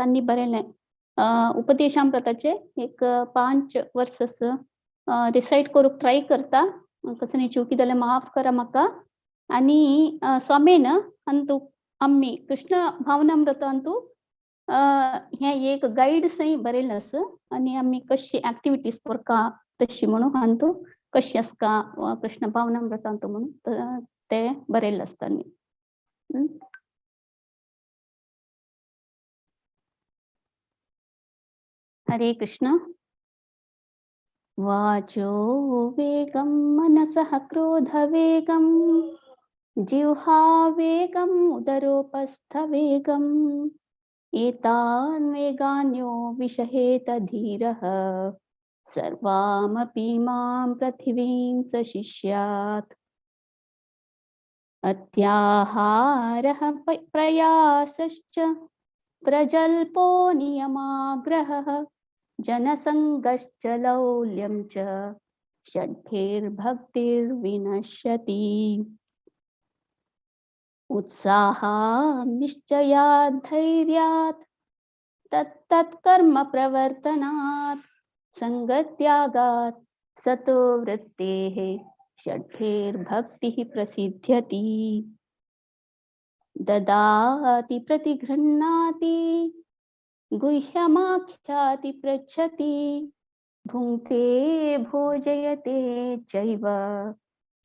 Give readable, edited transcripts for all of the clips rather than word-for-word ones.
तांणी बरयलें. उपदेशामृताचे एक 5 वर्सस रिसाइट करूंक ट्राय करता. कसली चुकी जाल्यार माफ करा म्हाका. आनी स्वामीन अंतू आम्ही कृष्ण भावनामृत अंतू हें एक गाईड सही बरयलें आसा. आनी आमी कशी एक्टिविटीज करता तशी म्हणून अंतू कशी आसता कृष्ण भावनामृत अंतू म्हणून ते बरयल्लें आसता न्ही. हरे कृष्ण. वाचो वेगं मनसः क्रोधवेगं जिह्वावेगम् उदरोपस्थवेगम् एतान् वेगान्यो विषहेत धीरः सर्वामपि मां पृथिवीं सशिष्यात्. अत्याहारः प्रयासश्च प्रजल्पो नियमाग्रहः जनसङ्गश्च लौल्यं च षड्भिर्भक्तिर्विनश्यति. उत्साहात् निश्चयात् धैर्यात् तत्तत्कर्म प्रवर्तनात् संगत्यागात् सतो वृत्तेः षड्भिर्भक्तिः प्रसिद्ध्यति. ददाति प्रतिगृह्णाति गुह्यमाख्याति पृच्छति भुङ्क्ते भोजयते चैव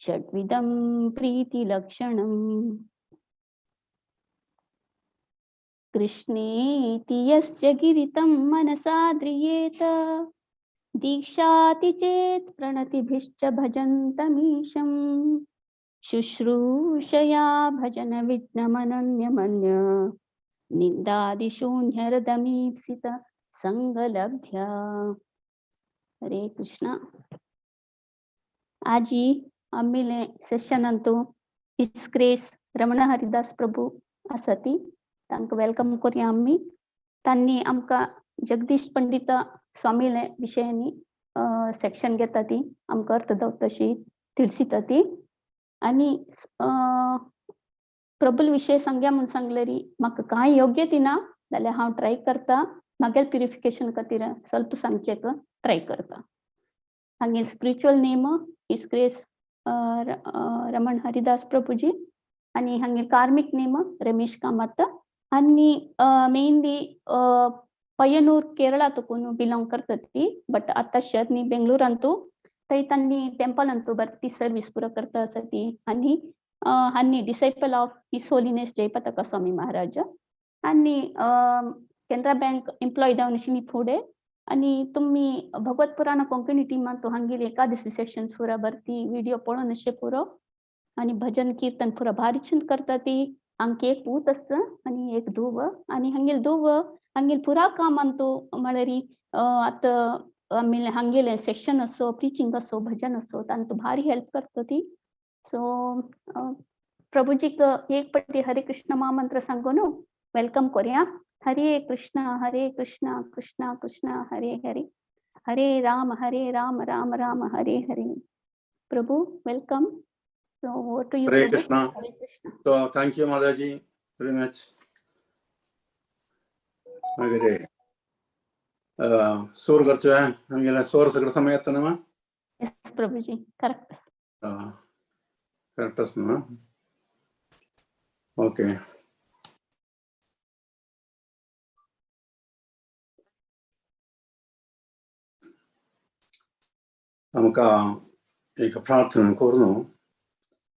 षड्विधं प्रीतिलक्षणम्. कृष्णेति यस्य गिरितं मनसा द्रियेत दीक्षाति चेत् प्रणतिभिश्च भजन्तमीशं शुश्रूषया भजन विघ्नमनन्यमन्य निंदादिशून्यरदमीप्सित संगलभ्या. हरे कृष्ण. आजी आमिले session Antu his grace Raman Haridas प्रभू आसती. तांकां वेलकम करूया आमी. तांणी आमकां जगदीश पंडित स्वामीले विशयांनी सेक्शन घेता ती आमकां अर्थ तशी ತಿಳಿಸಿता ती. आनी प्रभुल विशय सांगया म्हणून सांगलेरी म्हाका कांय योग्य दिना जाल्यार हांव ट्राय करता म्हागेल प्युरिफिकेशन खातीर स्वल्प सांगचेक ट्राय करता. हांगेल spiritual name his grace Raman Haridas Prabhuji आनी हांगेल कार्मिक नेम रमेश कामत आनी मेनली पय्यनूर केरळा तकून बिलोंग करता ती. बट आतां शहरनी बेंगळूरांतू थंय तांणी टेंपल अंतू भरती सर्वीस पुरो करता आसा ती. आनी हांनी disciple of his holiness जयपताका Swami Maharaj आनी केनरा बँक एम्प्लॉय जावन अशी फुडें. आनी तुमी भगवत पुराण कोंकणी टिमान तो हांगेली एकादशी सेशन पुरा भरती व्हिडिओ पळोवन अशें पुरो आनी भजन कीर्तन पुरो भारी छंद करता ती. हांगा एक पूत आसा आनी एक धुव आनी हांगेल धुव हांगेल पुरा काम अंतू म्हळ्यार आतां आमी हांगेले सेक्शन असो प्रिचिंग असो भजन असो तांतू भारी हेल्प करता ती. सो प्रभुजीक एक पटी हरे कृष्ण महामंत्र सांगून वेलकम करूया. हरे कृष्ण कृष्ण कृष्ण हरे हरे हरे राम राम राम हरे हरे. प्रभु welcome. So over to you. Hare Krishna. Hare Krishna. So thank you Mataji very much. Agare सोर करतो आहे आमगेला सोर सगळं समय येतं ना. Yes प्रभुजी करेक्ट. करेक्टच ना. ओके. आमका एक प्रार्थना करून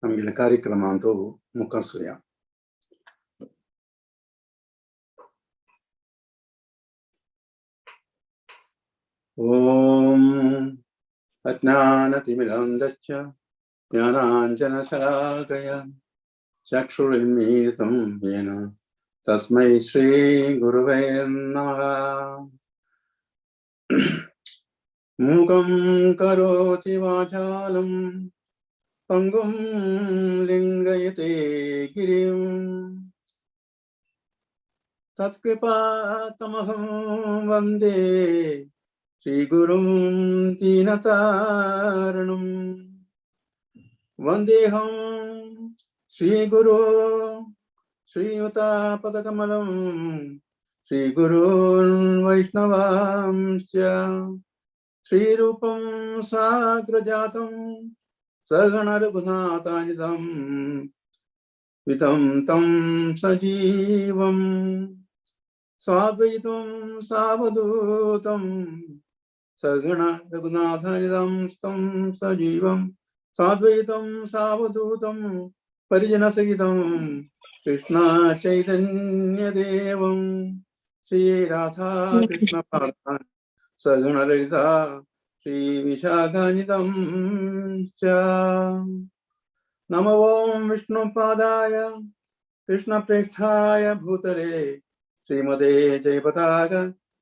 आमगेल्या कार्यक्रमांतू मुखार सरूया. ओम अज्ञानतिमिरान्धस्य ज्ञानाञ्जनशलाकया चक्षुरुन्मीलितं येन तस्मै श्रीगुरुवे नमः. मूकं करोति वाचालं पंगुं लिंगयते गिरिं तत्कृपातमहं वन्दे श्रीगुरुं दीनतारिणं. वन्देऽहं श्रीगुरो श्रीयुतापदकमलं श्रीगुरून् वैष्णवांश्च श्रीरूपं साग्रजातं सगणरघुनाथान्वितं वितं तं सजीवं साद्वैतं सावधूतं सगणरघुनाथान्वितं तं सजीवं साद्वैतं सावधूतं परिजनसहितं कृष्ण चैतन्यदेवं श्री राधा कृष्ण पादान् सगुणललिता श्रीविशाखान्वितं च। नमो ॐ विष्णुपादाय कृष्णप्रेष्ठाय भूतले श्रीमते जयपताक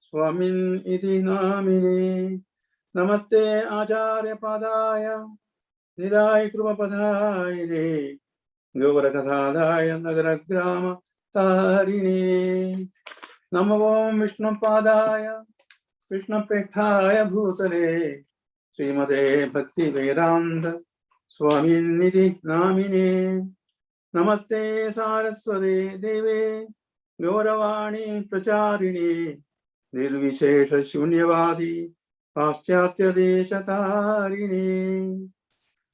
स्वामिन् इति नामिने। नमस्ते आचार्यपादाय निदाय कृपपदायिने गौरकथादाय नगरग्राम तारिणे। नमो ॐ विष्णुपादाय कृष्णप्रेष्ठाय भूतले श्रीमते भक्तिवेदान्त स्वामिन्निति नामिने। नमस्ते सारस्वते देवे गौरवाणी प्रचारिणे निर्विशेष शून्यवादी पाश्चात्यदेशतारिणे।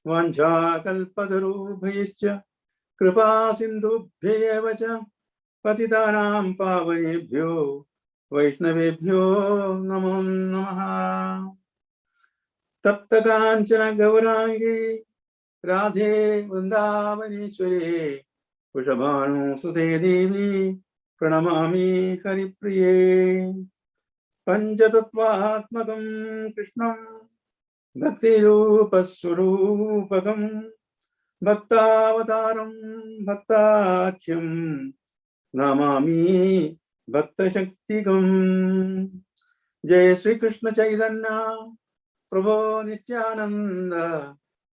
वाञ्छाकल्पतरुभ्यश्च कृपा सिन्धुभ्येव च पतितानां पावनेभ्यो वैष्णवेभ्यो नमो नमः। तप्त कांचन गौरांगी राधे वृंदावनेश्वरी वृषभानुसुते देवी प्रणमामि हरिप्रिये। पंचतत्वात्मकं कृष्णं भक्तिरूपस्वरूपकं भक्तावतारं भक्ताख्यं नमामि भक्तशक्तिकं। जय श्री कृष्ण चैतन्य प्रभो नित्यानंद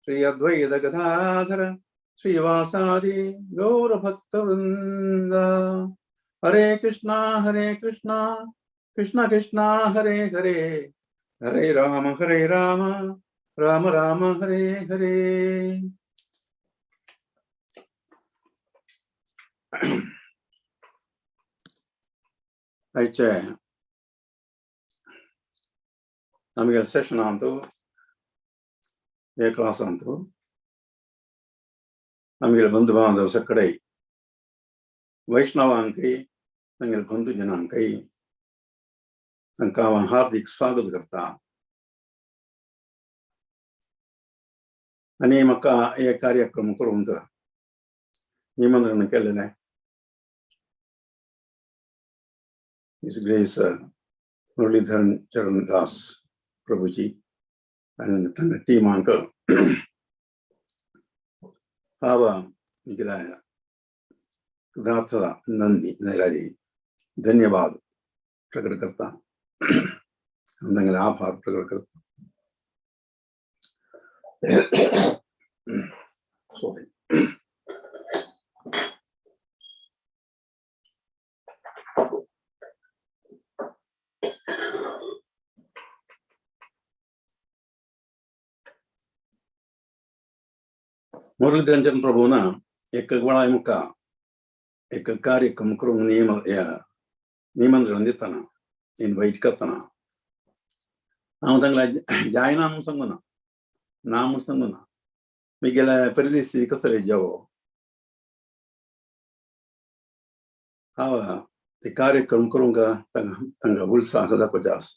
श्री अद्वैत गदाधर श्रीवासादि गौर भक्तवृंद। हरे कृष्णा कृष्ण कृष्णा हरे हरे हरे राम राम राम हरे हरे। ಆಯ್ಕೆ ನಮಗೆ ಸೆಷನ್ ಅಂತು ಏ ಕ್ಲಾಸ್ ಅಂತು ನಮಗೆ ಬಂಧು ಬಾಂಧವ ಸಕ್ಕಡೆ वैष्णवांकई नंगेल बंधु जनांकई तांकां हांव हार्दिक स्वागत करता। आनी म्हाका हे कार्यक्रम करूंक निमंत्रण केलेलें His Grace Muralidharan Charan Das Prabhuji and the team anchor. Hava Nikolaya Dartha Nandi Nalari धन्यवाद प्रकट करता आभार प्रकट करता। सॉरी मुरलीधरन प्रभु ना एक बड़ा मुका एक कार्यक्रम करूं निमंत्रण दिता ना इनवाइट करता ना हांव तांकां जायना म्हूण सांगूना ना म्हूण सांगूना मिगेल्या परदेशी कसले जावो हांव ते कार्यक्रम करूंक तांकां उत्साह दाखोवचे आसा।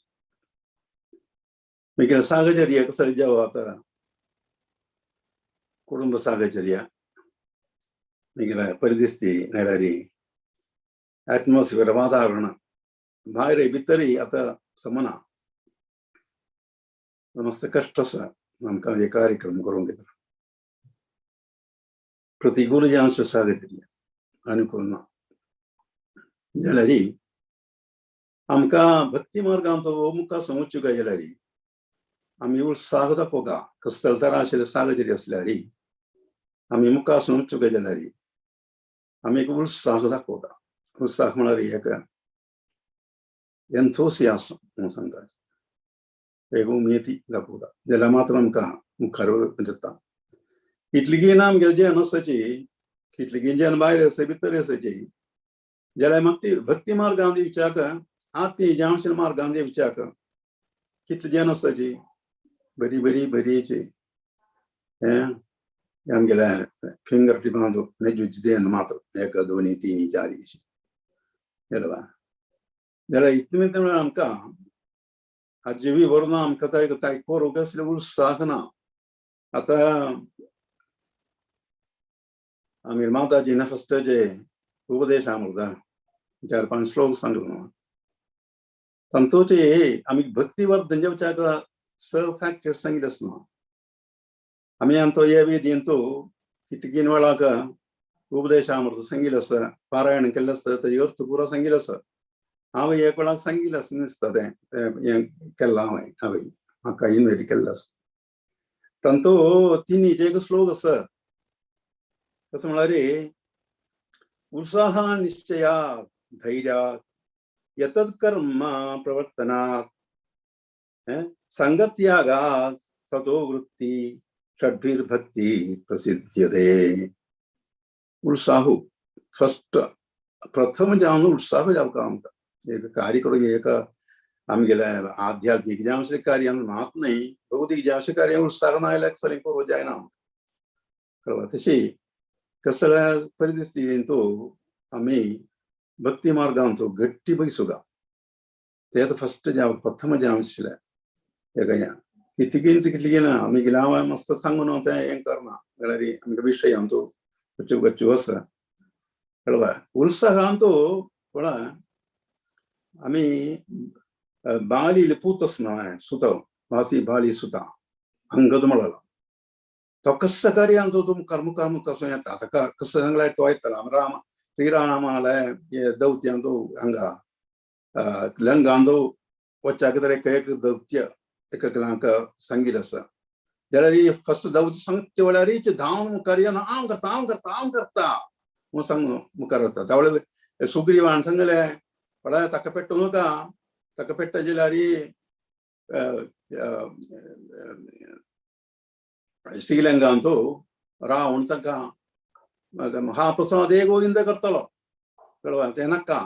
मिगेल्या साहचर्य कसले जावो आतां कुटुंब साहचर्य मिगेल्या परिस्थिती नाल्यारी एटमॉस्फियर वातावरण भायर भितरी आतां समना मस्त कष्ट आसा आमकां हे कार्यक्रम करूंक घेता। प्रतिकूल जे आमचें साहचर्य अनुकूल ना जाल्यार आमकां भक्ती मार्गांत मुखार समजच्यो काय जाल्यार आमी उत्साह दाखोवका कसले तरा आशिल्लें साहचर्य आसल्यार आमी मुखार समजच्यो काय जाल्यार आमी एक उत्साह दाखोवता। उत्साह म्हळ्यार एक एन्थुसियाझम म्हणून सांगता एक उमेदी दाखोवता जाल्यार मात्र आमकां मुखार जाता। कितलींय आमगेलें जेन आसची कितलींय जेन भायर आसा भितर आसची जाल्यार म्हाका ती भक्ती मार्गान विचाक आत्मी जावशील मार्गान विचाक कितली जन आसताची बरी बरी बरीची आमगेल्या फिंगर टिपांत मेजुजिदेन मात्र 1 2 3 4 केला जाल्यार इतलें आमकां हाजीवी वरना आमकां ताका कोर कसले उत्साह ना आतां आमी माताजीन फस्ट जे उपदेश आमकां 4-5 श्लोक सांगलो तांतूचे आमी भक्ती वर्धन जेवच्याक स फॅक्टर सांगितले आसना आमी आमचो हे वेदींतू कितकीन वेळाक उपदेश आमकां सांगिल्लो आसा पारायण केल्लें आसता तेजे अर्थ पुरो सांगिल्लो आसा हांव एक वेळाक सांगिल्लें आसा दिसता तें हें केलां हांवें म्हाका इन्वायट केल्लो आसा तांतू तिनीचे एक श्लोक आसा कसं म्हळ्यार उत्साह निश्चया धैर्यात यतत् कर्म प्रवर्तनात् संगत्यागात् सतो वृत्ति षड्भिर्भक्ति प्रसिद्ध्यते उत्साह फस्ट प्रथम जावन उत्साह जावका आमकां एक कार्य करूंक एक आमगेल्या आध्यात्मिक जें अशें कार्यान मात न्हय भौतीक जें अशें कार्य उत्साह ना जाल्यार फलें करूं जायना कळ्ळें तशी कसल्या परिस्थितींतू आमी भक्ती मार्गांतू गट्टी बसूगा तें फस्ट जावं प्रथम जावं आशिल्लें हें कितकीन आमी गेल्या हांव मस्त सांगून तें हें करना जाल्यार आमकां विशयांतू गच्च्यो आसा कळ्ळें उत्साहांतू पळय आमी बाली पूतस न्हय सुत बाली सुता अंगद म्हळालो तो कसं कार्यांतू तुम कर्म कसो येता ताका कसं सांगल्यार तो येतलो राम श्रीरामाले दौत्यांतू हांगा लंगांतू वच्चाक तर एक दौत्य एकल्याक सांगिल्लें आसा जाल्यार फस्ट दौत्य सांगता वेळार धांवन मुखार येवन हांव करता म्हूण सांगून मुखार वता त्या वेळार सुग्रीवान सांगलें पळय ताका पेट्टू नाका ताका पेट्टा जाल्यार श्रीलंकांतू रावण ताका महाप्रसाद हे गोविंद करतलो कळ्ळें तें नाका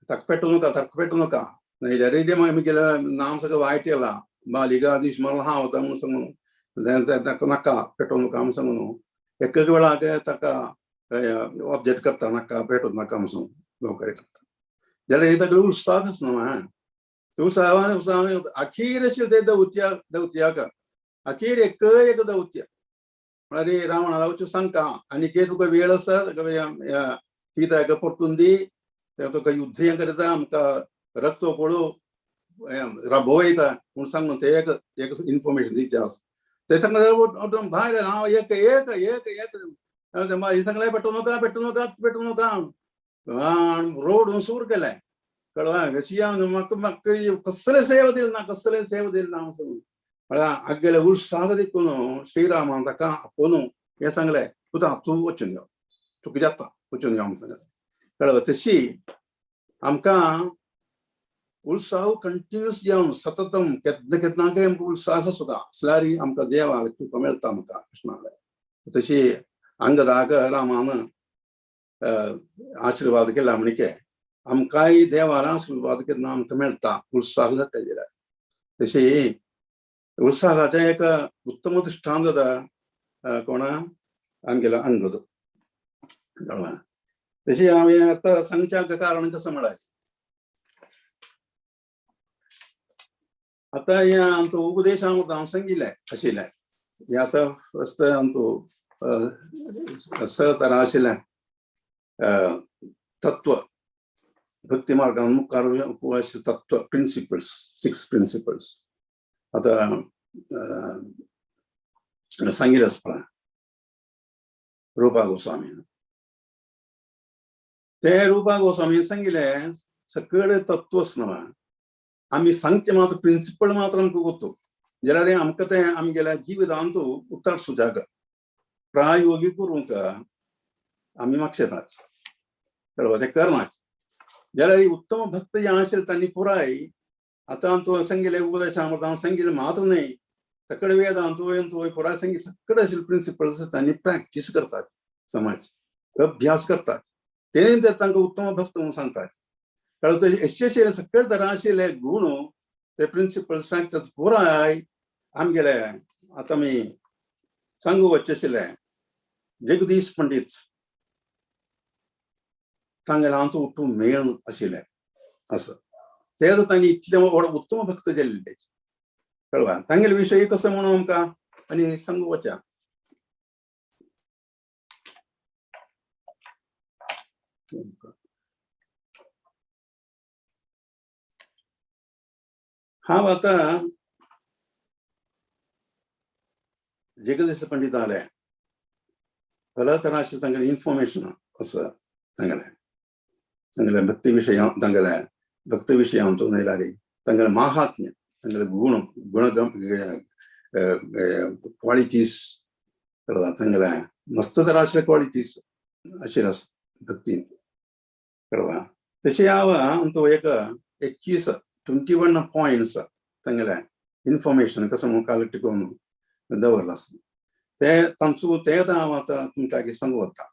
ताका पेट्टू नाका जाल्यार आमी गेलें नांव सगळें वायट येलां बालिकाधीश म्हणून हांव वता म्हूण सांगून ताका नाका पेट्टू नाका म्हूण सांगून एक वेळाक ताका ऑब्जेक्ट करता नाका पेटूं नाका म्हूण नोकरी करता जाल्यार ताका उत्साह आसना उत्साह अखीर आशिल्लें तें दौत्याक अखीर एक दौत्य म्हळ्यार रावणाला वचून सांगता आनी तुका वेळ आसा ती ताका परतून दी तुका युद्ध हें करता आमकां रक्त पळोव राबोवयता म्हूण सांगून ते एक इन्फॉर्मेशन दिवचें आसा ते सांगता भायर हांव एक सांगलें पेट्टू नाका रोड सूर केलें कळ्ळें अशी म्हाका कसलें सेवा दिलें ना म्हळ्यार आगेले उत्साह देखून श्रीरामान ताका आपोवन हें सांगलें तूं वचून यो तुका जाता वचून यो म्हूण सांगलें कळ्ळें तशी आमकां उत्साह कंटिन्यूस जावन सततम केन्नाय आमकां उत्साह सुद्दां असल्यार आमकां देवाक तुका मेळटा आमकां कृष्णाक तशी अंगदाक रामान आशिर्वाद केला म्हणके आमकांय देवान आशिर्वाद केन्ना आमकां मेळटा उत्साह जाता जाल्यार तशी उत्साहाचें एक उत्तम दृश्टांत जाता कोणा आमगेलो अंगद कळ्ळें तशी हांवें आतां सांगच्याक कारण कसं म्हळ्यार आतां हें आमचो उपदेश हांव सांगिल्लें आशिल्लें हें आतां फस्ट आमचो स तरा आशिल्लें तत्व भक्ती मार्गान मुखार तत्व प्रिंसिपल्स 6 प्रिंसिपल्स आतां सांगिल्लें आसा पळय रूपा गोस्वामीन ते रूपा गोस्वामीन सांगिल्लें सकळ तत्व आसना आमी सांगचे मात्र प्रिंसिपल मात्र आमकां गोतो जाल्यार आमकां तें आमगेल्या जिवितांतू उतर सुजाक प्रायोगीक करूंक आमी मागशेतात कळ्ळें तें करनात जाल्यार उत्तम भक्त जें आशिल्लें तांणी पुराय आतां तूं सांगिल्लें उपदेशामृतांत सांगिल्लें मात्र न्हय सकळ वेदांतू पुराय सांगिल्लें सकळ आशिल्ले प्रिंसिपल्स तांणी प्रॅक्टीस करतात समाज अभ्यास करतात तेणे ते तांकां उत्तम भक्त म्हणून सांगतात कळतं एशेशे सकयल तराशिले गुण ते प्रिंसिपल फॅक्टर्स पुराय आमगेले आतां आमी सांगू वचशिल्ले जगदीश पंडित तांगेले हांतू उठूं मेळ आशिल्लें असं तेच तांणी इतले व्हड उत्तम भक्त जाल्ले कळवा तांगेले विशयी कसं म्हणून आमकां आनी सांगू वचा हांव आतां जगदीश पंडित आले भले तराशे तांगेले इन्फॉर्मेशन असं तांगेले भक्ती विशय तांगेले भक्ती विशय हातूंत येयल्यार तांगेले माहात्म्य तांगेले गुण क्वालिटीज तांगेले मस्त तराशे क्वालिटीज आशिल्ले भक्तीन कळवा तशें हांव तो एक 21 पॉयंट्स तांगेले इन्फॉर्मेशन कसं म्हणून कलेक्ट करून दवरला ते तांचो तेच हांव आतां तुमकां सांगू वता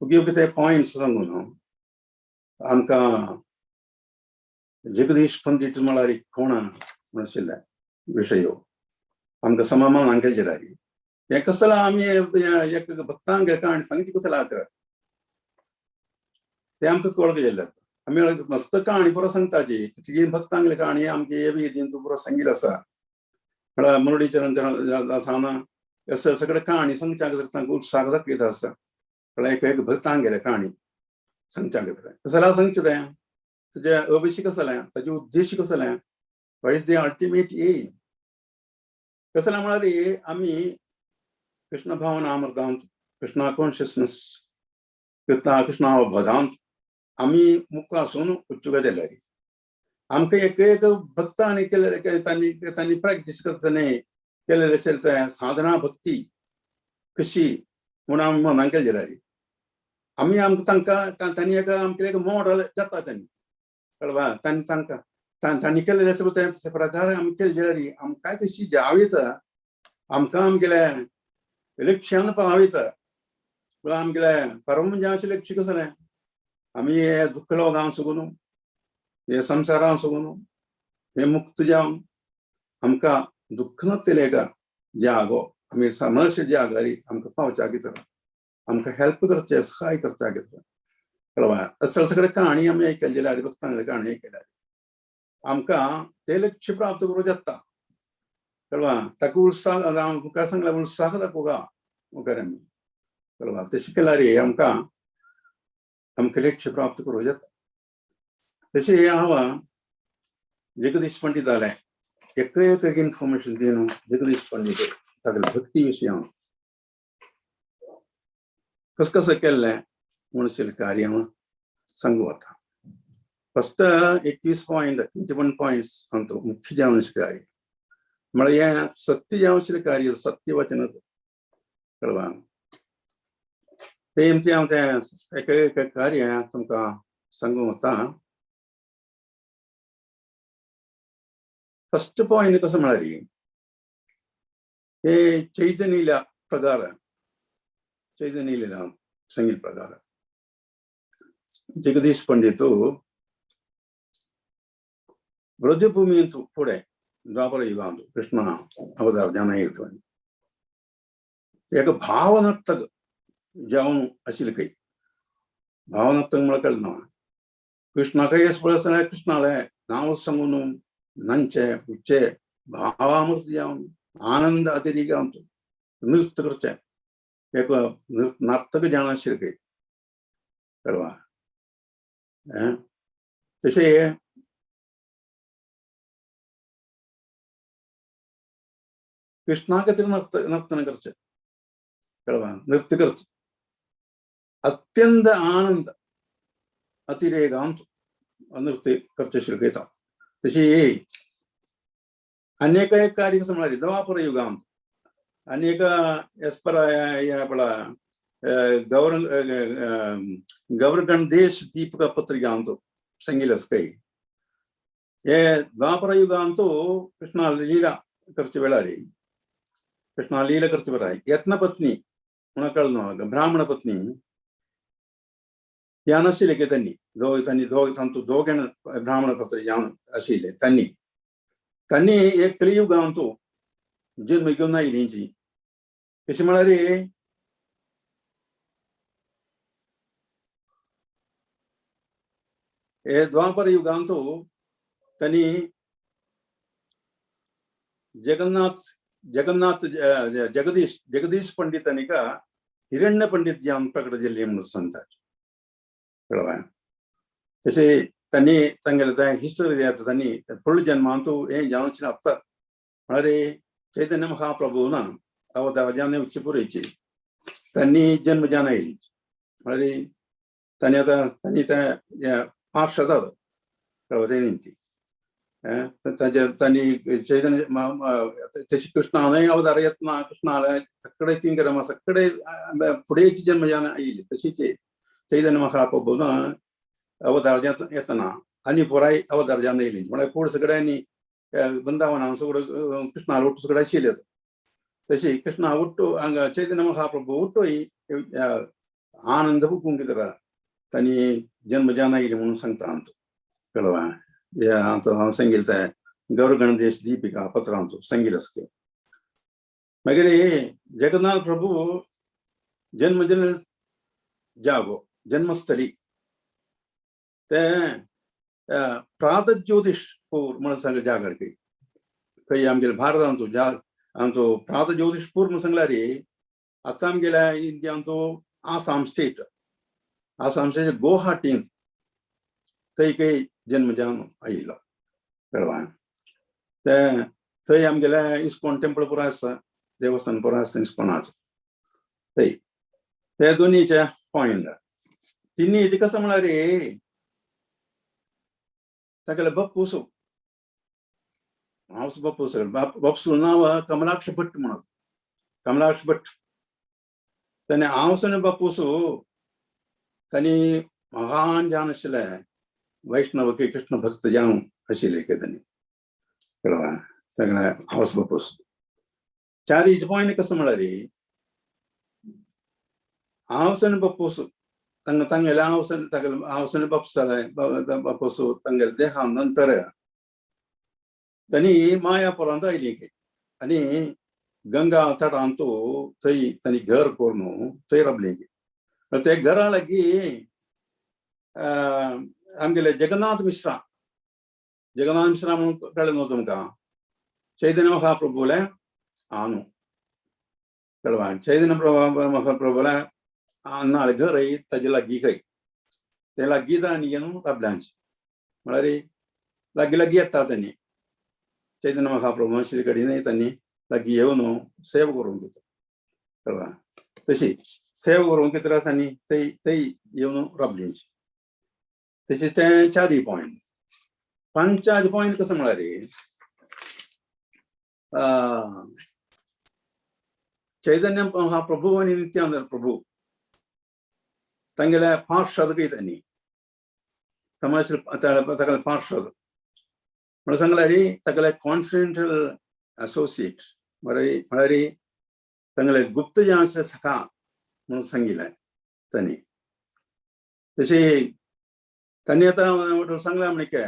ओके ते पॉयंट्स सांगून आमकां जगदीश पंडित म्हळ्यार कोण म्हण आशिल्ले विशयो आमकां समामान हांगे गेल्यार हें कसं आमी एक भक्तांक काणी सांगची कसं लाग ते आमकां कळक गेले आमी मस्त काणी पुरो सांगताची तीन भक्तांगले काणी आमगे हे बी तूं पुरो सांगिल्लो आसा म्हळ्यार मुरडी चरण सावना सगळे काणी सांगच्याक जर तांकां उत्साह दाखयता आसा म्हळ्यार एक भक्तांगेले काणी सांगच्याक कसं सांगचें तें तुजे अभिषेक कसो जालें ताजे उद्देश कसो जालें what is the ultimate aim कसं म्हळ्यार आमी कृष्ण भावना अमृतांत कृष्णा कॉन्शियसनेस कृष्णा भगांत आमी मुखार आसून उच्चुका जाल्यार आमकां एक भक्तांनी केलेले तांणी प्रॅक्टीस करतना केलेले असेल ते साधना भक्ती कशी म्हणून आमी मनाक केली जाल्यार आमी आमकां तांणी आमचे एक मॉडल जाता तांणी कळवा तांणी केलेले आसा ते प्रकार आमी केले जाल्यार आमकां तशी जावीत आमकां आमगेले लक्ष्यान पावयता आमगेले परम म्हणजे अशें लक्ष्य कसं जालें आमी हे दुख्ख लोकांक सुगून हे संवसारांत सुगून हे मुक्त जावन आमकां दुख्ख नासलेले जागो आमी समर्श जागारी आमकां पावच्या भितर आमकां हेल्प करचे सहाय करच्या भितर कळवा असले सगळे काणी आमी आयकले जाल्यार भक्तांगले काणी आयकल्यार आमकां ते लक्ष्य प्राप्त करूं येता कळवा ताका उत्साह मुखार सांगल्यार उत्साह दाखोवगा मुखार आमी कळवा तशें केल्यार आमकां लक्ष्य प्राप्त करूं येता तशें हांव जगदीश पंडित जालें एक इन्फॉर्मेशन दिवन जगदीश पंडित तागेले भक्ती विशीं हांव कसं केल्लें म्हणून कार्य हांव सांगू वता फस्ट 21 पॉयंट्स सांगतो मुख्य जावन कार्य म्हळ्यार हें सत्य जावन कार्य सत्य वचन कळवा तेंचे हांव तें एक कार्य तुमकां सांगू वता फस्ट पॉयंट कसं म्हळ्यार हे चैतन्य लीला प्रकार चैतन्य लीला संगीत प्रकार जगदीश पंडित ब्रजभूमींत फुडें द्वापर युगांत कृष्ण अवतार जावन येयलो एक भावनर्तक जावन आशिल्ले खंय भावनर्तक म्हळ्यार कळ्ळें ना कृष्णाकय येस पळय कृष्णाले नांव सांगून नांचे उच्चे भावामृत जावन आनंद अतिरिक्त नृत्य करचें एक नर्तक जावन आशिल्ले खंय कळवा तशें कृष्णा खातीर नर्तन करचें कळवा नृत्य करचें अत्यंत आनंद अतिरेगांत नृत्य करचें आशिल्लें खंय तशी अनेक एक कार्य कसं म्हळ्यार द्वापर युगांत अनेक एस्पर गौरगण देश दीपक पत्रिकांत सांगिल्लें खंय हे द्वापर युगांत कृष्णा लीला करचे वेळार कृष्णा लीला करचे वेळार यत्न पत्नी म्हणून कळ्ळें न्हू ब्राह्मण पत्नी ह्या नाशिल्ले की त्यांनी दोघांना ब्राह्मण पत्र जावन आशिल्ले त्यांनी एक कलियुगांत तो जन्म घेवन आयिल्लींची कशें म्हळ्यार हे द्वापर युगांत त्यांनी जगदीश पंडितांनी का हिरण्य पंडित जे आम प्रकट जाल्ले म्हणून सांगतात कळ्ळें तशें त्यांनी तांगेले हिस्टरी त्यांनी फुडल्या जन्मांत हें जावचें आसता म्हळ्यार चैतन्य महाप्रभून अवतार जावन उच्च पुरयची त्यांनी जन्म जावन आयली म्हळ्यार त्यांनी त्या 5,000 ती चैतन्य तशी कृष्णानय अवतार येतना कृष्णाला सगळे तिंकर सगळे फुडें जन्म जावन आयली तशीच चैतन्य महाप्रभून अवतार येतना आनी पुराय अवतार जावन आयली म्हळ्यार फुडें सगळ्यांनी वृंदावनान सगळं कृष्णाला उट्ट सगळे आशिल्ले तशी कृष्णा उट्टो हांगा चैतन्य महाप्रभू उट्टो आनंद हुकूम कितें त्यांनी जन्म जावन आयली म्हणून सांगता कळ्ळें संगीत गौर गणेश दीपिका पत्रांचो संगीत असके मागीर जगन्नाथ प्रभू जन्म जागो जन्मस्थळी ते प्रातज्योतिषपूर म्हणून सांग जागर खंय आमगे भारतांचो आमचो प्रातज्योतिषपूर म्हणून सांगल्यार आतां आमगेल्या इंडियांचो आसाम स्टेट गुवाहाटींत थंय जन्म जावन आयिल्लो कळ्ळें थंय आमगेले इस्कॉन टेंपल पुराय आसा देवस्थान पुराय आसा इस्कॉनाचें थंय ते दोनीचे पॉयंट तिनी हेजे कसं म्हळ्यार तागेले बप्पूसू बप्सूं नांव कमलाक्ष भट्ट म्हणून कमलाक्ष भट्ट ताणें हांवसून बप्पूसू त्यांनी महान जावन आशिल्ले वैष्णव की कृष्ण भक्त जावन आशिल्ले त्यांनी कळ्ळें तागेले हावस बपूस चारीच पॉयंट कसं म्हळ्यार हांवसून बपूस तांगेले हांवसून बपूस तांगेले देहा नंतर त्यांनी मायापुरांत आयली आनी गंगा तटांत थंय तांणी घर करून थंय राबली ते घरा लागीं आमगेले जगन्नाथ मिश्रा म्हणून कळ्ळें न्हू तुमकां चैतन्य महाप्रभूले आनू कळ्ळें चैतन्य महाप्रभूले नाळे घर ताजे लागीं खंय ते लागीं तांणी येवन राबल्यांचे म्हळ्यार लागीं येता तांणी चैतन्य महाप्रभू श्री कडेन तांणी लागीं येवन सेवा करून दिता कळ्ळें तशी सेवा करून कितें तांणी थंय येवन राबलींची तशें ते चारय पॉयंट पांचाज पॉयंट कसं म्हळ्यार चैतन्य महाप्रभू आनी नित्यानंद प्रभू तांगेले पार्षद तांणी समाज तागेले पार्षद म्हणून सांगल्यार तागेले कॉन्फिडेंशियल एसोसिएट म्हळ्यार तांगेले गुप्त जे आसले सखा म्हणून सांगिल्लें तांणी तशें तांणी आतां सांगलें म्हणजे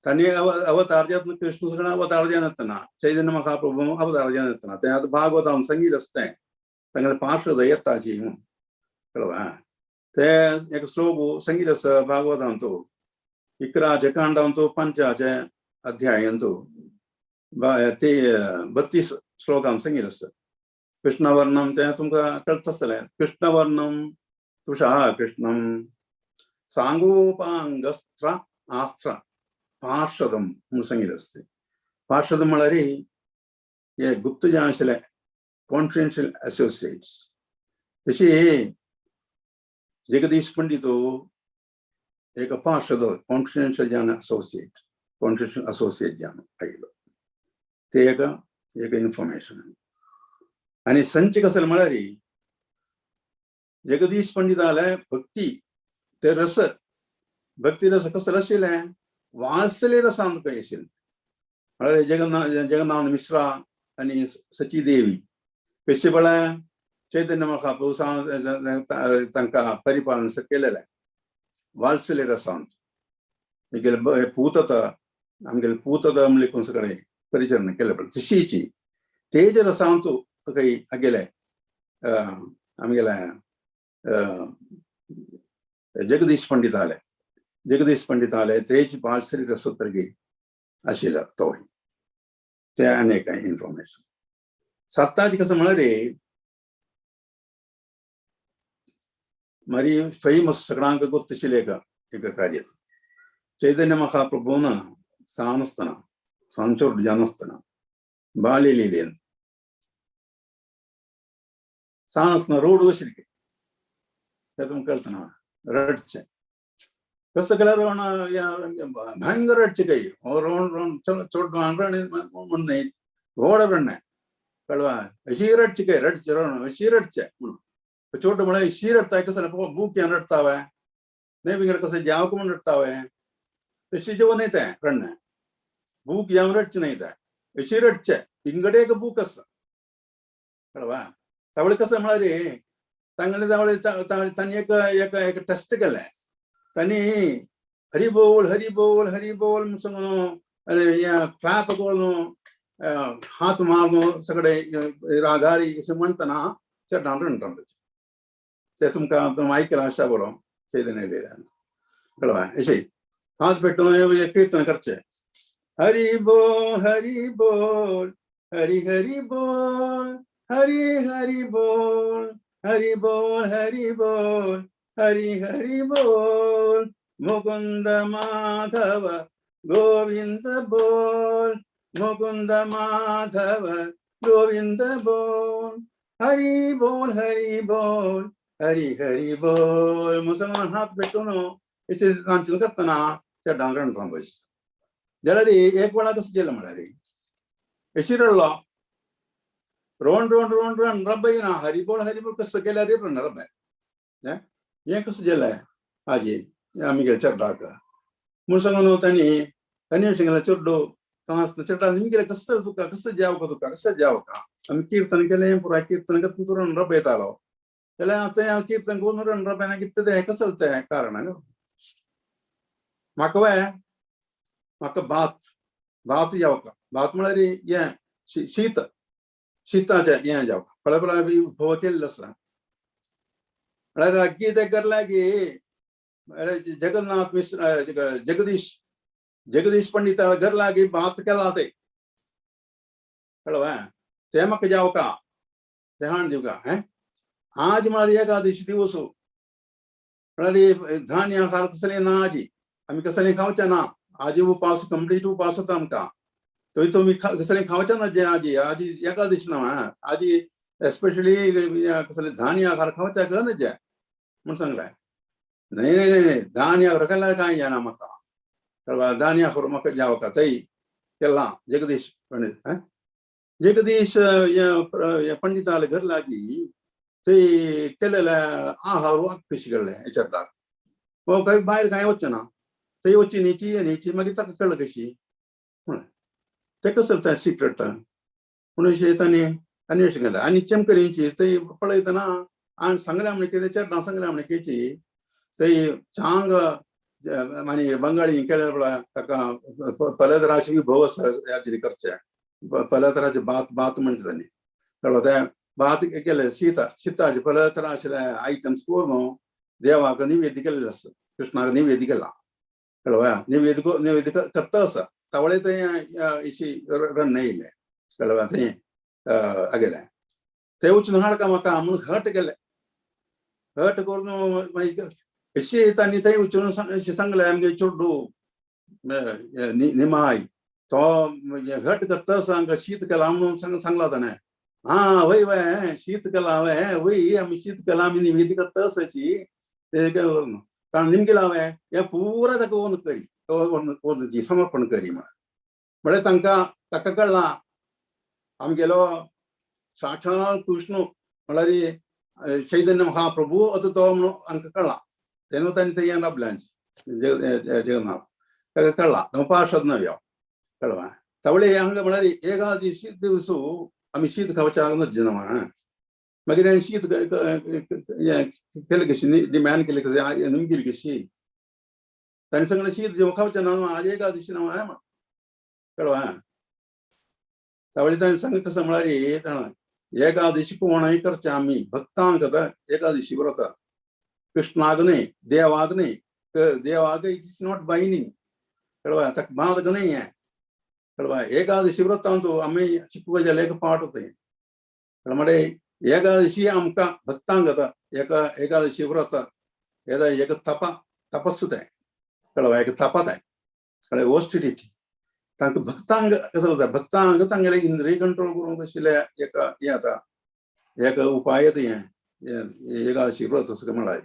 तांणी अवतार जेतना कृष्ण सगळें अवतार जेवन येतना चैतन्य महाप्रभू अवतार जेवन येतना तें आतां भागवतान संगीत आसता तें तांगेले पार्षद येताची म्हणून कळ्ळें ते एक श्लोक संगीत आसा भागवतांत 11 कांडांत 5 अध्यायांत ते 32 श्लोकांत संगीत आसता कृष्णवर्णम ते तुमकां कळटा आसतलें कृष्णवर्णम तुषा कृष्णम सांगोपांगस्त्र आस्त्र पार्षदम म्हणून संगीत आसता पार्षद म्हळ्यार हे गुप्त जे आशिल्ले कॉन्फिडेंशियल एसोसिएट्स तशी जगदीश पंडितो एक पार्षद कॉन्फिडेंशियल जावन कॉन्फिडेंशियल एसोसिएट जावन आयिल्लो ते एक इन्फॉर्मेशन आनी संच कसले म्हळ्यार जगदीश पंडिताले भक्ती ते रस भक्ती रस कसले आशिल्ले वात्सल्य रसान खंय आशिल्ले म्हळ्यार जगन्नाथ मिश्रा आनी सची देवी कशे वेळार चैतन्य महाप्रभू तांकां परिपालन केलेलें वात्सल्य रसांत आमगेले पूतता आमगेले लिखून सगळें परिचरण केलें पळय तशीची तेज रसांत काही आगेले आमगेले जगदीश पंडित आले तेज वात्सल्य रसोत्तरगी आशिल्लो तो ते आनी कांय इन्फॉर्मेशन सत्ताची कसं म्हळ्यार मरी फेमस सगळ्यांक गोत्तशिल्लें एक कार्य चैतन्य महाप्रभून सानस्तना सांचोड जानस्तना बाल्य लीलेन सानस्तना रोड वशिल्के ते तुमकां कळतना रडचें कसं केल्यार भयंकर रडचें काही रोड चोड म्हणून व्हड रडणें कळवा अशी रडचें काही रडचें अशी रडचें म्हणून छोटे म्हणे शीरडता कसं बूक यें रडतावे नहीं बिगड़ कसं जावक म्हणून रडतावे तशी जेवण नाही ते रडणें बूक यें रडचें नाही ते अशी रडचें इंगडे एक बूक आसा कळवा तावळे कसं म्हळ्यार तांगेले तांणी एक टेस्ट केलें तांणी हरी बोल म्हणून सांगून क्लॅप करून हात मारून सगळे रागारी अशें म्हणटना ते रडटा ते तुमकां आयकलां आसता बरो चैतन्य लिहिलें कळवा अशें हात पेटून कीर्तन करचें हरी बोल हरी बोल हरी हरी बोल हरी हरी बोल हरी बोल हरी बोल हरी हरी बोल मुकुंद माधव गोविंद बोल मुकुंद माधव गोविंद बोल हरी बोल हरी हरी बोल मुसलमान हात पेटून अशें रांदचें करतना त्या डांगरान रांदपाचें जाल्यार एक वेळा कसं केलें म्हळ्यार अशी रडलो रोवन रब्ब येना हरी बोल कसं केल्यार रब्ब हें कसं जालें हाजी आमगेले चेड्डाक म्हूण सांगून तांणी अशें केलें चेड्डो चेड्डा निमगेलें कसं तुका कसं जेवका आमी कीर्तन केलें पुराय कीर्तन करून रब्ब येतालो जाल्यार आतां कीर्तन करून रब्ब येना कितें तें कसं तें कारण म्हाका भात जेवका भात म्हळ्यार हें शीताचें हें जेवका पळय फोव केल्लो आसा म्हळ्यार अग्गी तें लागी जगन्नाथ मिश्र जगदीश पंडित घर लागी भात केला ते कळवा ते म्हाका जेवका ते हाण दिवका आज म्हळ्यार एकादशी दिवस म्हळ्यार धान्य कसलें ना आजी आमी कसलें खावचें ना आजी उपास कंप्लीट उपास आसा आमकां थंय तुमी कसलें खावचें ना जें आजी एकादशी ना आजी एस्पेशली कसलें धान्य खावचें न्हू जें म्हूण सांगलें नहीं धान्य केल्यार कांय जायना म्हाका कळवा धान्य म्हाका जेवका थंय केलां जगदीश पंडीत जगदीश पंडिताले घर लागी थंय केलेले आहार वाक कशी केल्लें चेड्डाक खंय भायर कांय वचचें ना थंय वची न्हिची मागीर ताका कळ्ळें कशी म्हण तें कसो तें सिक्रेट म्हणून अशें तांणी आनी अशें केलें आनी चमकरीची थंय पळयतना हांवें सांगलें म्हणलें कितें चेड्डाक सांगलें म्हणलें केची थंय चांग आनी बंगाळी केल्यार पळय ताका पलतराची भोव हाजेर करचें पलतराचें भात म्हणटा तांणी कळ्ळें तें भात केलें शिताचे पलतरा आशिल्ले आयटम्स करून देवाक निवेद केल्लें आसा कृष्णाक निवेद केला कळ्ळें निवेद करता आसा तावळे थंय अशी रडणें येयलें कळ्ळें थंय आगेलें थंय वचून हाडका म्हाका म्हणून हट केलें हट करून मागीर अशी तांणी थंय वचून अशें सांगलें आमगे चेड्डू निमाय तो हट करता आसा शीत केला म्हणून सांगला ताणें वय शीत केला वय आमी शीत केला आमी निवेद करता आसाची कारण निमगेला हें पुरा ताका ओन करी समर्पण करी म्हळ्यार ताका कळ्ळां आमगेलो साक्षात कृष्ण म्हळ्यार चैतन्य महाप्रभू आतां तो म्हणून आमकां कळ्ळां तेन्ना तांणी थंय हें राबलें जगन्नाथ ताका कळ्ळां पार्शद न्हय कळ्ळें तावळे हांगा म्हळ्यार एकादशी दिवस आमी शीत खावचें नज न्हय मागीर हांवें शीत केलें कशी डिमांड केलें कशें निमगेली कशी ताणें सांगलें शीत जेवं खावचें ना आज एकादशी ना हांवें कळ्ळें तावळी ताणें सांगलें कसं म्हळ्यार एकादशी कोणाय करचें आमी भक्तांक एकादशी व्रत कृष्णाक न्ही देवाक न्ही देवाक इट इज नॉट बायनिंग कळ्ळें ताका बांद न्ही हें कळ्ळें एकादशी व्रतांत आमी चिकू जाल्यार एक पाट तें म्हळ्यार एकादशी आमकां भक्तांक एकादशी व्रत एक तपस्स तें कळ्ळें एक तप तें कळ्ळें ऑस्टिरिटी तांकां भक्तांक कसो जाता भक्तांक तांगेले इंद्रिय कंट्रोल करूंक आशिल्लें एक हें जाता एक उपाय हें एकादशी व्रत असो म्हळ्यार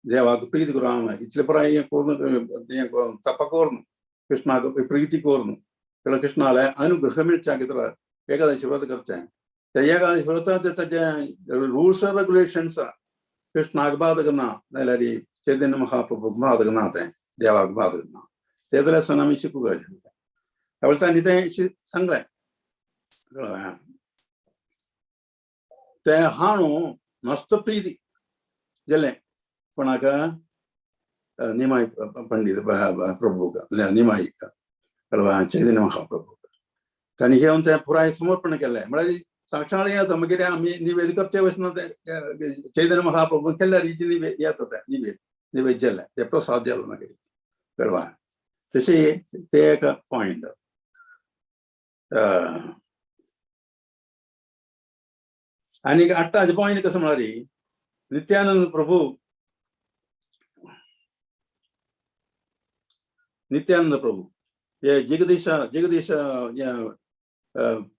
देवाक प्रीती करूं इतले पुराय हें करून तप करून कृष्णाक प्रीती करून कळ्ळें कृष्णाले अनुग्रह मेळच्या खातीर एकादशी व्रत करचें ते एकादशी व्रत ताचे रुल्स एंड रेगुलेशन्स कृष्णाक बाधक ना नाल्यार चैतन्य महाप्रभूक बाधक ना तें देवाक बाधक ना ते जाल्यार सन आमी शिकूंक जाय त्यावेळेस तांणी तें सांगलें ते हांव मस्त प्रीती जालें कोणाक निमाय पंडित प्रभूक निमाय कळ्ळें चैतन्य महाप्रभूक तांणी घेवन तें पुराय समर्पण केलें म्हळ्यार साक्षात येता मागीर आमी निवेद करचे वचना तें चैतन्य महाप्रभून केल्यार हेची निवेद येता तें निवेद जालें तें प्रसाद जालो मागीर कळ्ळें तशें तें एक पॉयंट आनीक आठ्ठाचे पॉयंट कसो म्हळ्यार नित्यानंद प्रभू हे जगदीश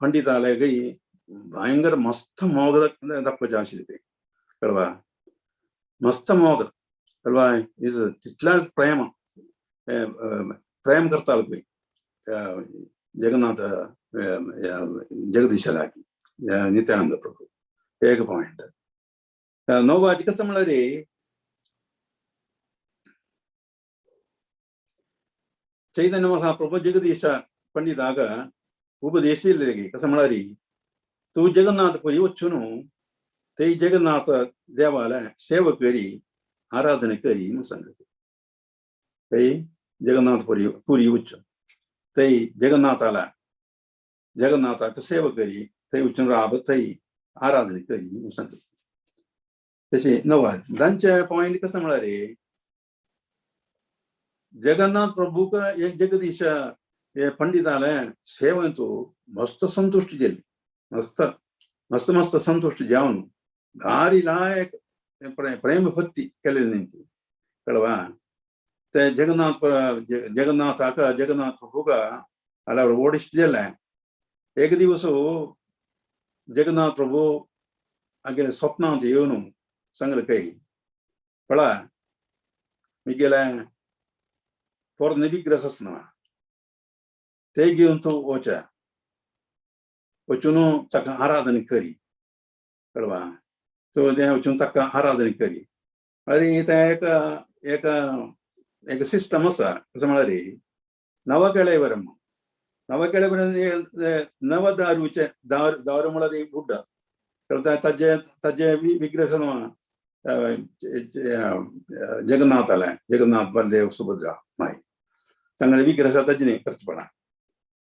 पंडिताले गई भयंकर मस्त मोग दाखोवचें आशिल्लें तें कळ्ळें मस्त मोग कळ्ळें इज तितल्या प्रेम करतालो पळय जगन्नाथ जगदीश लागीं नित्यानंद प्रभू एक पॉयंट नववाची कसं म्हळ्यार चैतन्य महाप्रभू जगदीश पंडिताक उपदेशिल्लें कसं म्हळ्यार तूं जगन्नाथपुरी वचून थंय जगन्नाथ देवाले सेवा करी आराधना करी म्हूण सांगलें थंय जगन्नाथपुरी वचून थंय जगन्नाथाक सेवा करी थंय वचून राब थंय आराधना करी म्हूण सांगलें तशें नवा तांचे पॉयंट कसं म्हळ्यार जगन्नाथ प्रभूक एक जगदीश हे पंडिताले सेवेंत मस्त संतुष्ट जाली मस्त मस्त संतुष्ट जावन भारी लायक प्रेम भक्ती केलेली कळ्ळें ते जगन्नाथ प्रभूक जाल्यार ओडिश्ट जालें एक दिवस जगन्नाथ प्रभू आमगेले स्वप्नांत येवन सांगलें कळ्ळें म्हगेले पोरणे विग्रह आसना ते घेवन तूं वचून ताका आराधना करी कळ्ळें तूं तें वचून ताका आराधना करी अरे तें एक सिस्टम आसा कसो म्हळ्यार नवकेळेवरम नव दारूचे दारू म्हळ्यार बुड्ड ताजे विग्रह जगन्नाथ बलदेव सुभद्रा माय तांगडे विग्रह ताजे करचे पडा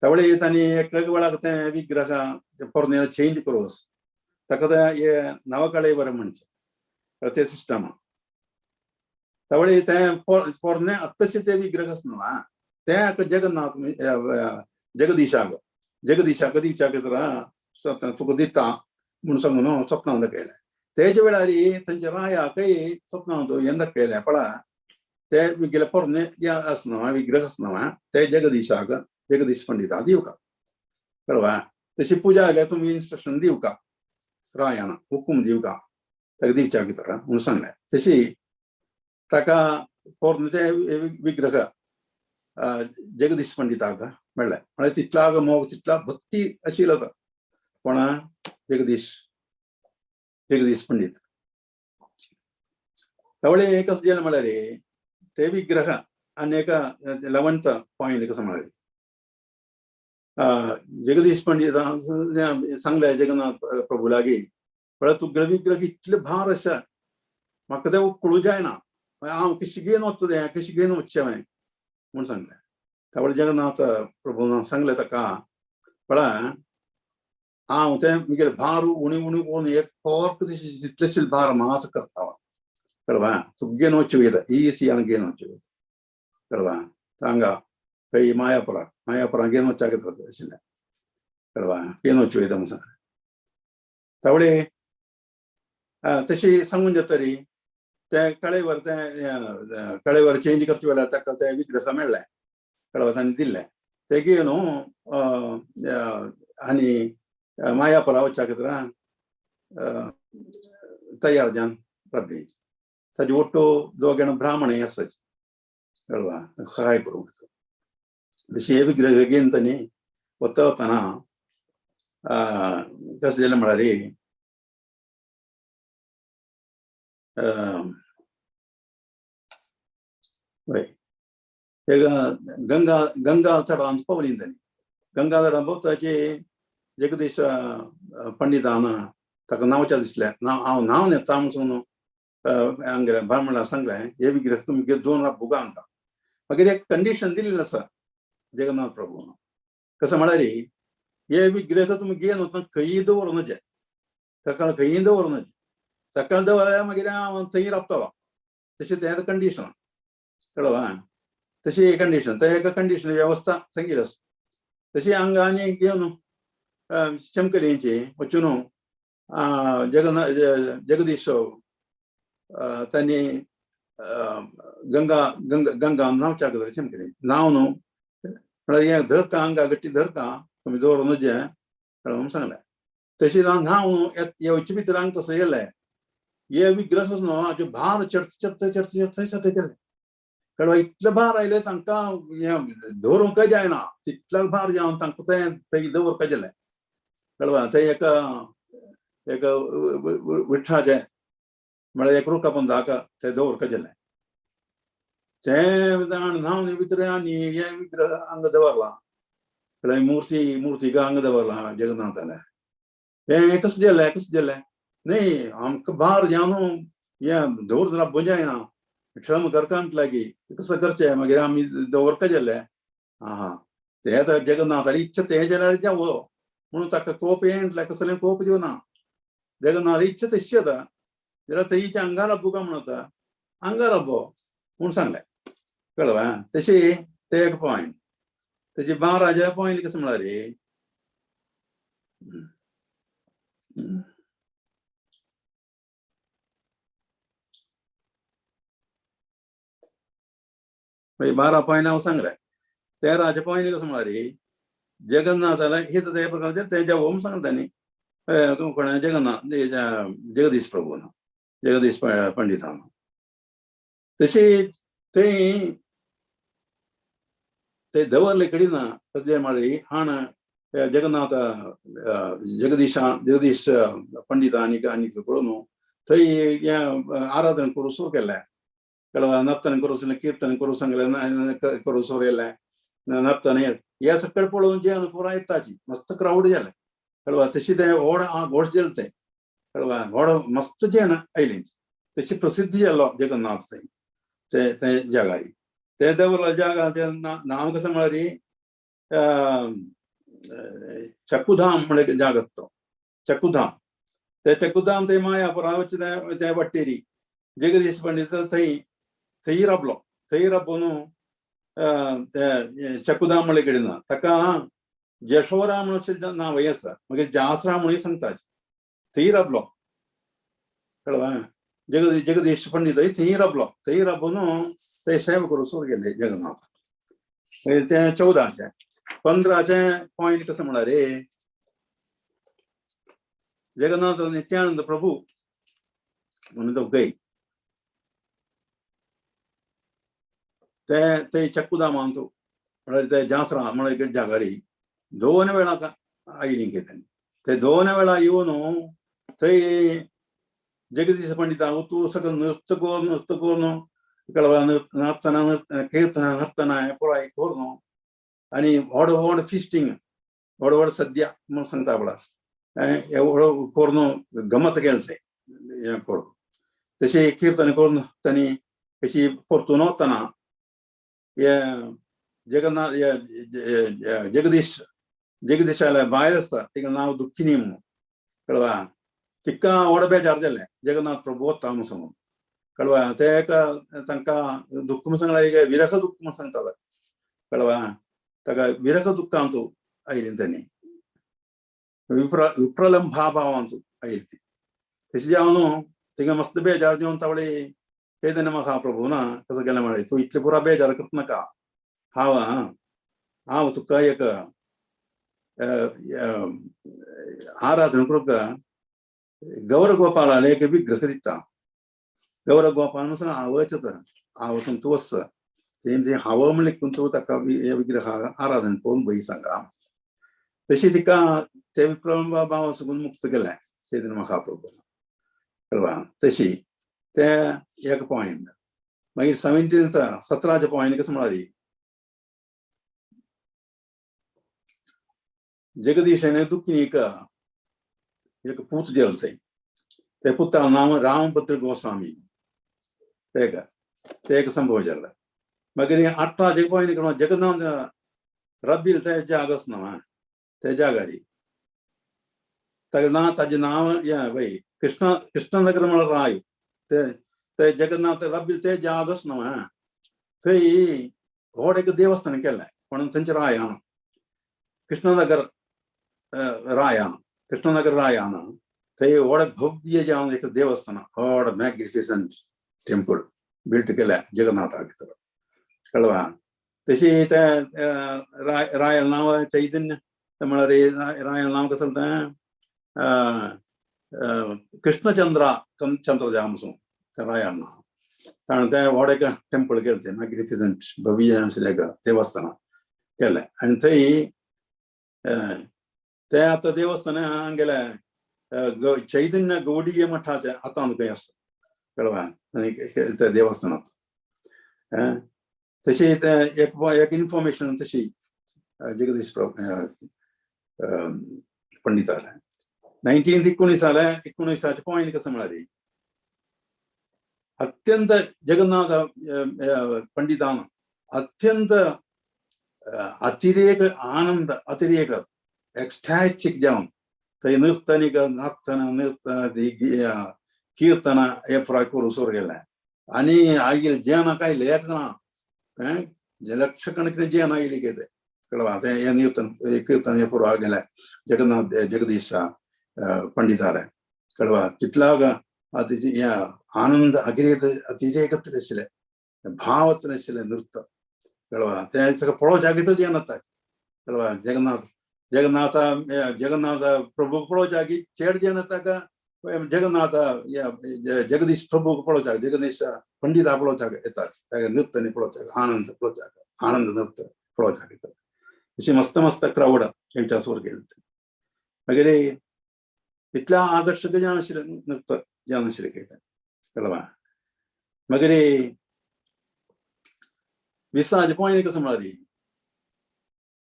त्यावेळी तांणी एक वेळाक तें विग्रह पोरणे चेंज करोस ताका हे नवकळेवर म्हणचे ते सिस्टम त्यावेळी तें पोरणे तशें ते विग्रह आसना ते जगन्नाथ जगदीशाक दिवच्या खातीर तुका दिता म्हूण सांगून स्वप्नांत दाखयलें तेजे वेळार थंयच्या रायाकय स्वप्नांत हें दाखयलें पळा ते म्हगेले पोरणे आसना विग्रह आसना ते जगदीश पंडिताक दिवका कळ्ळें तशी पुजा जाल्यार तुमी इंस्ट्रक्शन दिवका रायान हुकूम दिवका ताका दिवच्या खातीर म्हूण सांगलें तशी ताका पोरणे विग्रह जगदीश पंडिताक मेळ्ळें म्हळ्यार तितला मोग तितला भक्ती आशिल्लो तो कोणा जगदीश पंडित त्यावेळी कसं जालें म्हळ्यार ते विग्रह आनी एक 11th पॉयंट कसो म्हळ्यार जगदीश पंडित सांगलें जगन्नाथ प्रभू लागीं पण तुगेले विग्रह इतले भार आसा म्हाका ते कळू जायना हांव कशें घेवन वचचें तें कशें घेवन वचचें म्हूण सांगलें त्यावेळी जगन्नाथ प्रभून सांगलें ताका पळय हांव तें म्हगेलें भार उणी उणी करून एक पोरक जितलेशीं भार मात करता कळ्ळें तुका घेवन वचचें वयता ही सियान घेवन वचचें वयता कळ्ळें हांगा खंय मायापुरा घेवन वचचें आशिल्लें कळ्ळें घेवन वचचें वयता म्हूण सांगलें त्यावेळी तशी सांगून जातरी ते कळेवर चेंज करचे वेळार ताका ते विग्रह मेळ्ळे कळ्ळें ताणें दिल्ले ते घेवन आनी मायापुरा वचच्या खातीर तयार जावन राबली ताजे ಒಟ್ಟು 2 जाण ब्राह्मणय आसात कळ्ळें सहाय करूंक तशी हे विग्रह घेवन तांणी वतना कशें जालें म्हळ्यार गंगा चढांत पावली तांणी गंगा चढांत पावताचे जगदीश पंडितान ताका नांवचें दिसलें हांव नांव नेता म्हणून हांगेल्या ब्राह्मणाक सांगलें हे विग्रह तुमी घेवन राबूं हांगा मागीर एक कंडिशन दिल्लें आसा जगन्नाथ प्रभून कसं म्हळ्यार हे विग्रह तुमी घेवन वतना खंयी दवरूं सकाळ खंयी दवरूं सकाळ दवरल्यार मागीर हांव थंय राबतलो तशें तें कंडिशन कळ्ळें तशी कंडिशन ते एका कंडिशन वेवस्था सांगिल्ली आसा तशी हांगा आनी घेवन चमकलींची वचून जगदीश तांणी गंगा न्हांवच्या खातीर चमकली नांव न्हू म्हळ्यार हें धरता हांगा गट्टी धरता तुमी दवरूं नजे म्हणून सांगलें तशी न्हांव येवचे भितर हांगा तसो येयलें हे विग्रह न्हू हाजे भार चडते गेले कळ्ळें इतले भार आयले तांकां दवरूंक जायना तितले भार जावन तांकां तें थंय दवरपाक गेलें कळ्ळें थंय एक विठ्ठाचें म्हळ्यार एक रुखाबंदाक तें दवरपाक गेलें तें न्हांवनी भितर आनी हे विग्रह हांगा दवरला कळ्ळें मुर्ती हांगा दवरला जगन्नाथाले हें कशें जालें न्ही आमकां भार जावन हें दवरून राबूं जायना श्रम करता लागी कसं करचें मागीर आमी दवरपाक गेले तें आतां जगन्नाथाली इच्छा तें जाल्यार जावो म्हणून ताका कोप येयना कसलें कोप दिवना जगन्नाथ इच्छा तशी जाता जाल्यार थंयच्या हांगा राबूं काय म्हणून आतां हांगा राबो म्हूण सांगलें कळ्ळें तशी ते एक पॉयंट तेजी 12 पॉयंट कसं म्हळ्यार मागीर 12 पॉयंट हांव सांगलें 13 पॉयंट कसं म्हळ्यार जगन्नाथाला हे तर त्या प्रकारचे तेच्या होम सांगता तांणी कोणा जगन्नाथ जगदीश प्रभून जगदीश पंडितान तशी ते दवरले कडेन कसले म्हळ्यार हाण जगन्नाथ जगदीश पंडिता आनी कळून थंय आराधना करूं सुरू केलें कळ्ळें नर्तन करूं कीर्तन करूं सांगलें करूं सुरू केलें नर्तन हे सकयल पळोवन जेवण पुराय येताची मस्त क्रावड जालें कळ्ळें तशी तें व्हड जेल तें कळ्ळें व्हड मस्त जेवण आयलीं तशी प्रसिद्ध जालो जगन्नाथ थंय ते जागार ते दवरला जागाचें नांव कसं म्हळ्यार चकुधाम म्हळ्यार जागो तो चकुधाम ते चकुधाम थंय मायापुरा ते वाटेरी जगदीश पंडित थंय राबलो थंय राबून ते चकुधाम म्हळ्यार कडेन ताका जशोरा म्हणून नांवय आसा मागीर जासरा म्हणून सांगता थंय राबलो कळ्ळें जगदीश पंडित थंय राबलो थंय राबून ते सेवा करूं सुरू केले जगन्नाथ ते 14 15 पॉयंट कसं म्हळ्यार जगन्नाथ नित्यानंद प्रभू म्हणून तो गई ते चकुधामांत म्हळ्यार ते जासरा म्हळ्यार जागारी 2 वेळा आयलीं घेतली ते 2 वेळा येवन थंय जगदीश पंडिता तूं सगळं नृत्य करून नर्तना कीर्तना नर्तना हें पुराय करून आनी व्हड फिस्टींग व्हड सद्या म्हूण सांगता पळय एवढं करून गमत केलते हें करून तशी कीर्तन करून तांणी कशी परतून वतना हे जगन्नाथ जगदीशाला बायल आसता तिका नांव दुखिनी म्हणून कळवा तिका व्हड बेजार जालें जगन्नाथ प्रभू वता म्हणून कळवा ते तांकां दुख्ख म्हूण सांगल्यार एक विरह दुख्ख म्हूण सांगताले कळवा ताका विरह दुख्खांतू आयली तांणी विप्रलंभा भावांतू आयली ती तशी जावन तिका मस्त बेजार जेवन तावडे चैतन्य महाप्रभू ना कसं केलें म्हळें तूं इतले पुरा बेजार करता नाका हांव तुका एक आराधना करूंक गौर गोपाल एक विग्रह दिता गौर गोपाल म्हणून हांवच हांव तूं वच तें हांव म्हणलें तूं ताका विग्रहा आराधना करून बई सांगा तशी तिका ते विप्रलंबा भाव साकून मुक्त केलें चैतन्य महाप्रभू कळवा तशी ते एक पॉयंट मागीर 17 पॉयंट कसं म्हळ्यार जगदीशाने दुखिनीक एक पूत दिलो ते पुताचें नांव रामभद्र गोस्वामी ते एक संभव जाला मागीर 18 पॉयंट जगन्नाथ रब्बील ते जाग आसना ते जागारी ताजें नांव पळय कृष्णनगर म्हळ्यार राय ते जगन्नाथ रब्बील ते जाग आसना थंय व्हड एक देवस्थान केलें म्हणून थंयचे रायान कृष्णनगर रायान थंय व्हड भव्य जावन एक देवस्थान व्हड मॅग्निफिसंट टेम्पल बिल्ट केल्या जगन्नाथाक कळवा तशी ते रायल नांव चैतन्य म्हळ्यार रायल नांव कसं कृष्णचंद्रा चंद्रजा म्हणून रायाल नांव कारण ते व्हड एक टेम्पल केलें तें मॅग्निफिसंट भव्य आशिल्लें देवस्थान केलें आनी थंय ते आतां देवस्थान गेल्या चैतन्य गौडीय मठाच्या हातान खंय आसता कळवा त्या देवस्थानांत तशी ते एक इन्फॉर्मेशन तशी जगदीश पंडिताले 1919 पॉयंट कसं म्हळ्यार अत्यंत जगन्नाथ पंडितान अत्यंत अतिरेक आनंद अतिरेक एक्स्टॅटिक जावन थंय नृत्यानी कीर्तना हे पुराय करून सोर गेले आनी आयिल्ले जेवण काय लेख ना लक्ष कणकीन जेवण आयली कितें कळवा ते हे नृत्य कीर्तन हे पुरो गेले जगन्नाथ जगदीश पंडिताले कळवा कितलाग आनंद अतिरेकत आशिल्ले भावत आशिल्ले नृत्य कळवा ते सगळं पळोवच्या जागीच जेवण जाता कळवा जगन्नाथ प्रभू पळोवच्या जागी चेड जेवण जाता जगन्नाथ जगदीश प्रभू पळोवच्या जगदीश पंडिता पळोवच्या येतात नृत्य पळोवच्या आनंद नृत्य पळोवच्या येतात अशी मस्त क्राउड तेंच्या सोर गेले मागीर इतल्या आकर्शक जेवण आशिल्लें नृत्य जेवण आशिल्लें कळवा मागीर 20 पॉयंट कसं म्हळ्यार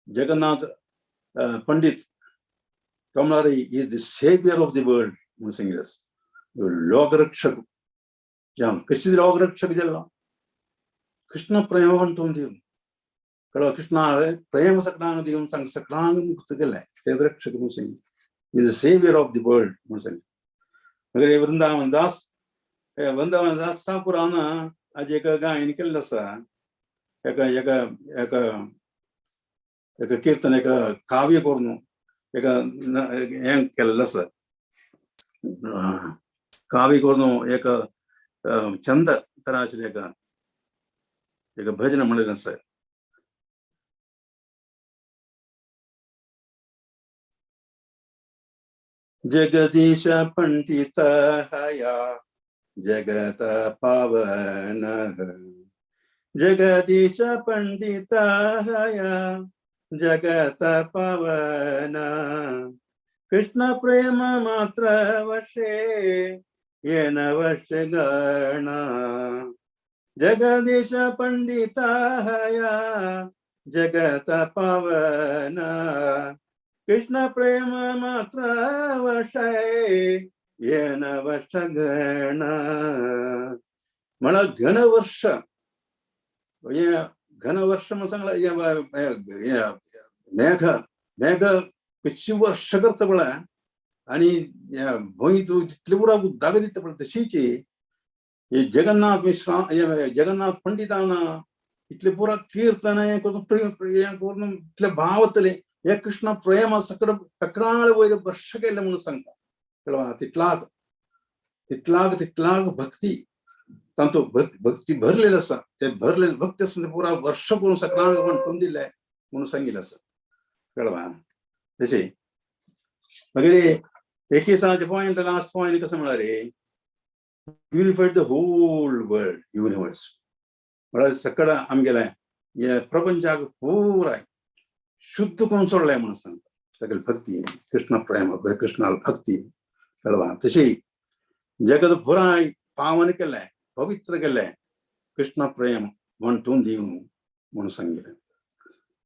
जगन्नाथ पंडित तो म्हळ्यार is the saviour of the world म्हणून सांगितलें लोकरक्षक जावन कशी लोकरक्षक जालो कृष्ण प्रेम म्हणून दिवन कळवा कृष्णा प्रेम सगळ्यांक दिवन तांकां सगळ्यांक मुक्त केलें ते रक्षक म्हणून सांगितलें is the saviour of the world म्हणून सांगितलें मागीर वृंदावन दास ठाकुरान हाजी एक गायन केल्लें आसा एक कीर्तन एक काव्य करून एक हें केल्लें आसा काव्य करून एक छंद तरा आशिल्लें एक भजन म्हणलेलें आसा जगदीश पंडित हया जगत पावन जगदीश पंडित हया जगत पावन कृष्ण प्रेम मात्र वशे येन वश गण जगदीश पंडित हया जगत पावन कृष्ण प्रेम मात्र वर्षाय येन वर्ष गण म्हणा घन वर्ष घन वर्ष म्हणून सांगला मेघ मेघ कशी वर्ष करत पळा आणि भोई तू तितले पुरा दाग दिता पळा तशीची जगन्नाथ मिश्रा जगन्नाथ पंडिताना इतले पुरा कीर्तन हे करून इतले भावतले हे कृष्ण प्रेम सकड तक्राळ वयर वर्ष केलं म्हणून सांगता कळवा तितलाग भक्ती तांतो भक्ती भरलेलं आसा ते भरलेलं भक्ती आसून पुरा वर्ष करून सकाळ म्हणून दिले म्हणून सांगितलं असं कळवा तसे मागीर एकेसाचे पॉइंट लास्ट पॉइंट कसं म्हणा रे purified the hole world universe म्हळ्यार सकड आमगेलें हे प्रपंचाक पुराय शुद्ध करून सोडलाय म्हणून सांगता सगळे भक्ती कृष्ण प्रेम कृष्णाल भक्ती कळवा तशी जगत पुराय पावन केलें पवित्र केलें कृष्ण प्रेम म्हणून दिवन म्हणून सांगितलें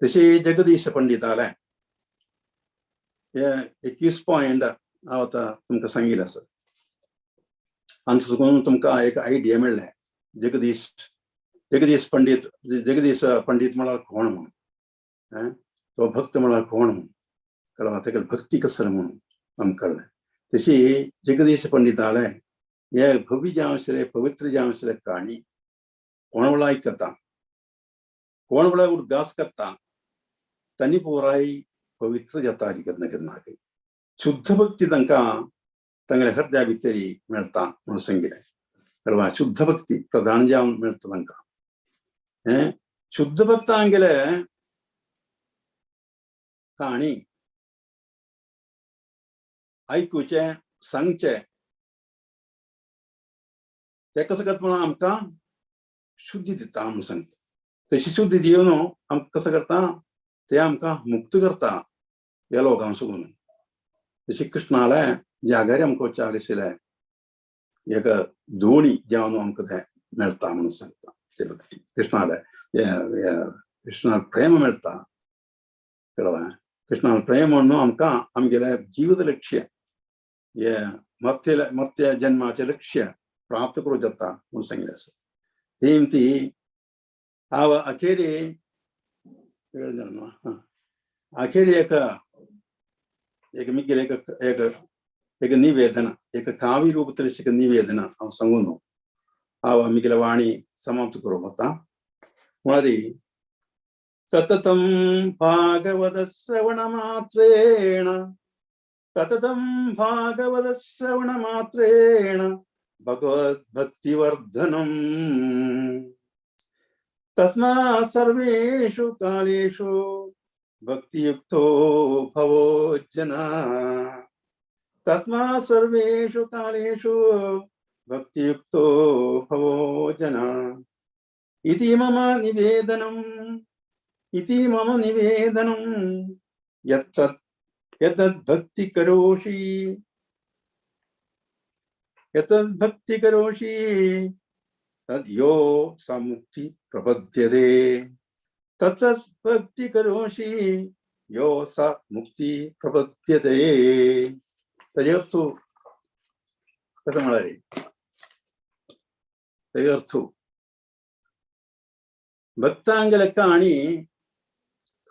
तशी जगदीश पंडिताले हे 21 पॉइंट हांव आतां तुमकां सांगिल्लें आसा आनी चुकून तुमकां एक आयडिया मेळ्ळें जगदीश पंडित म्हळ्यार कोण म्हणून तो भक्त म्हळ्यार कोण म्हणून कळवा ताका भक्ती कसर म्हणून आमकां कळ्ळें तशी जगदीश पंडिताले हे भव्य जावं आशिल्लें पवित्र जावं आशिल्लें काणी कोण वेळा आयकता कोण वेळा उद्गास करता तांणी पुराय पवित्र जाता केन्ना केन्ना शुद्ध भक्ती तांकां तांगेल्या हृदया भितरी मेळटा म्हणून सांगिल्लें कळवा शुद्ध भक्ती प्रधान जावन मेळटा तांकां शुद्ध भक्तांगेले काणी आयकुचें सांगचें ते कसं करता म्हणून आमकां शुद्धी दिता म्हणून सांगता तशी शुद्धी दिवन आमकां कसं करता ते आमकां मुक्त करता ह्या लोकांक सोडून तशी कृष्णाले जागारी आमकां वचपाक आशिल्लें एक दोणी जावन आमकां तें मेळटा म्हणून सांगता ते भक्ती कृष्णाले कृष्णाल प्रेम मेळटा कळवा कृष्णाल प्रेम म्हणून आमकां आमगेलें जीवित लक्ष्य हे मर्त्य जन्माचें लक्ष्य प्राप्त करूं जाता म्हणून सांगिल्लें आसा ही ती हांव अखेरी एक निवेदन एक काव्य रूपത്തിൽ निवेदन हांव सांगून हांव आमगेली वाणी समाप्त करूंक वता म्हळ्यार सततं भागवत श्रवण मात्रेण भगवद् भक्तिवर्धनम् तस्मात् सर्वेषु कालेषु भक्तियुक्तो भवो जना तस्मात् सर्वेषु कालेषु भक्तियुक्तो भवो जना इति मम निवेदनम् यत्तद् भक्ति करोषि तद्यो समुक्ति प्रपद्यते तत्र भक्ति करोषि यो स मुक्ति प्रपद्यते ताजे अर्थ कसं म्हणाले ताजे अर्थ भक्तांगेले काणी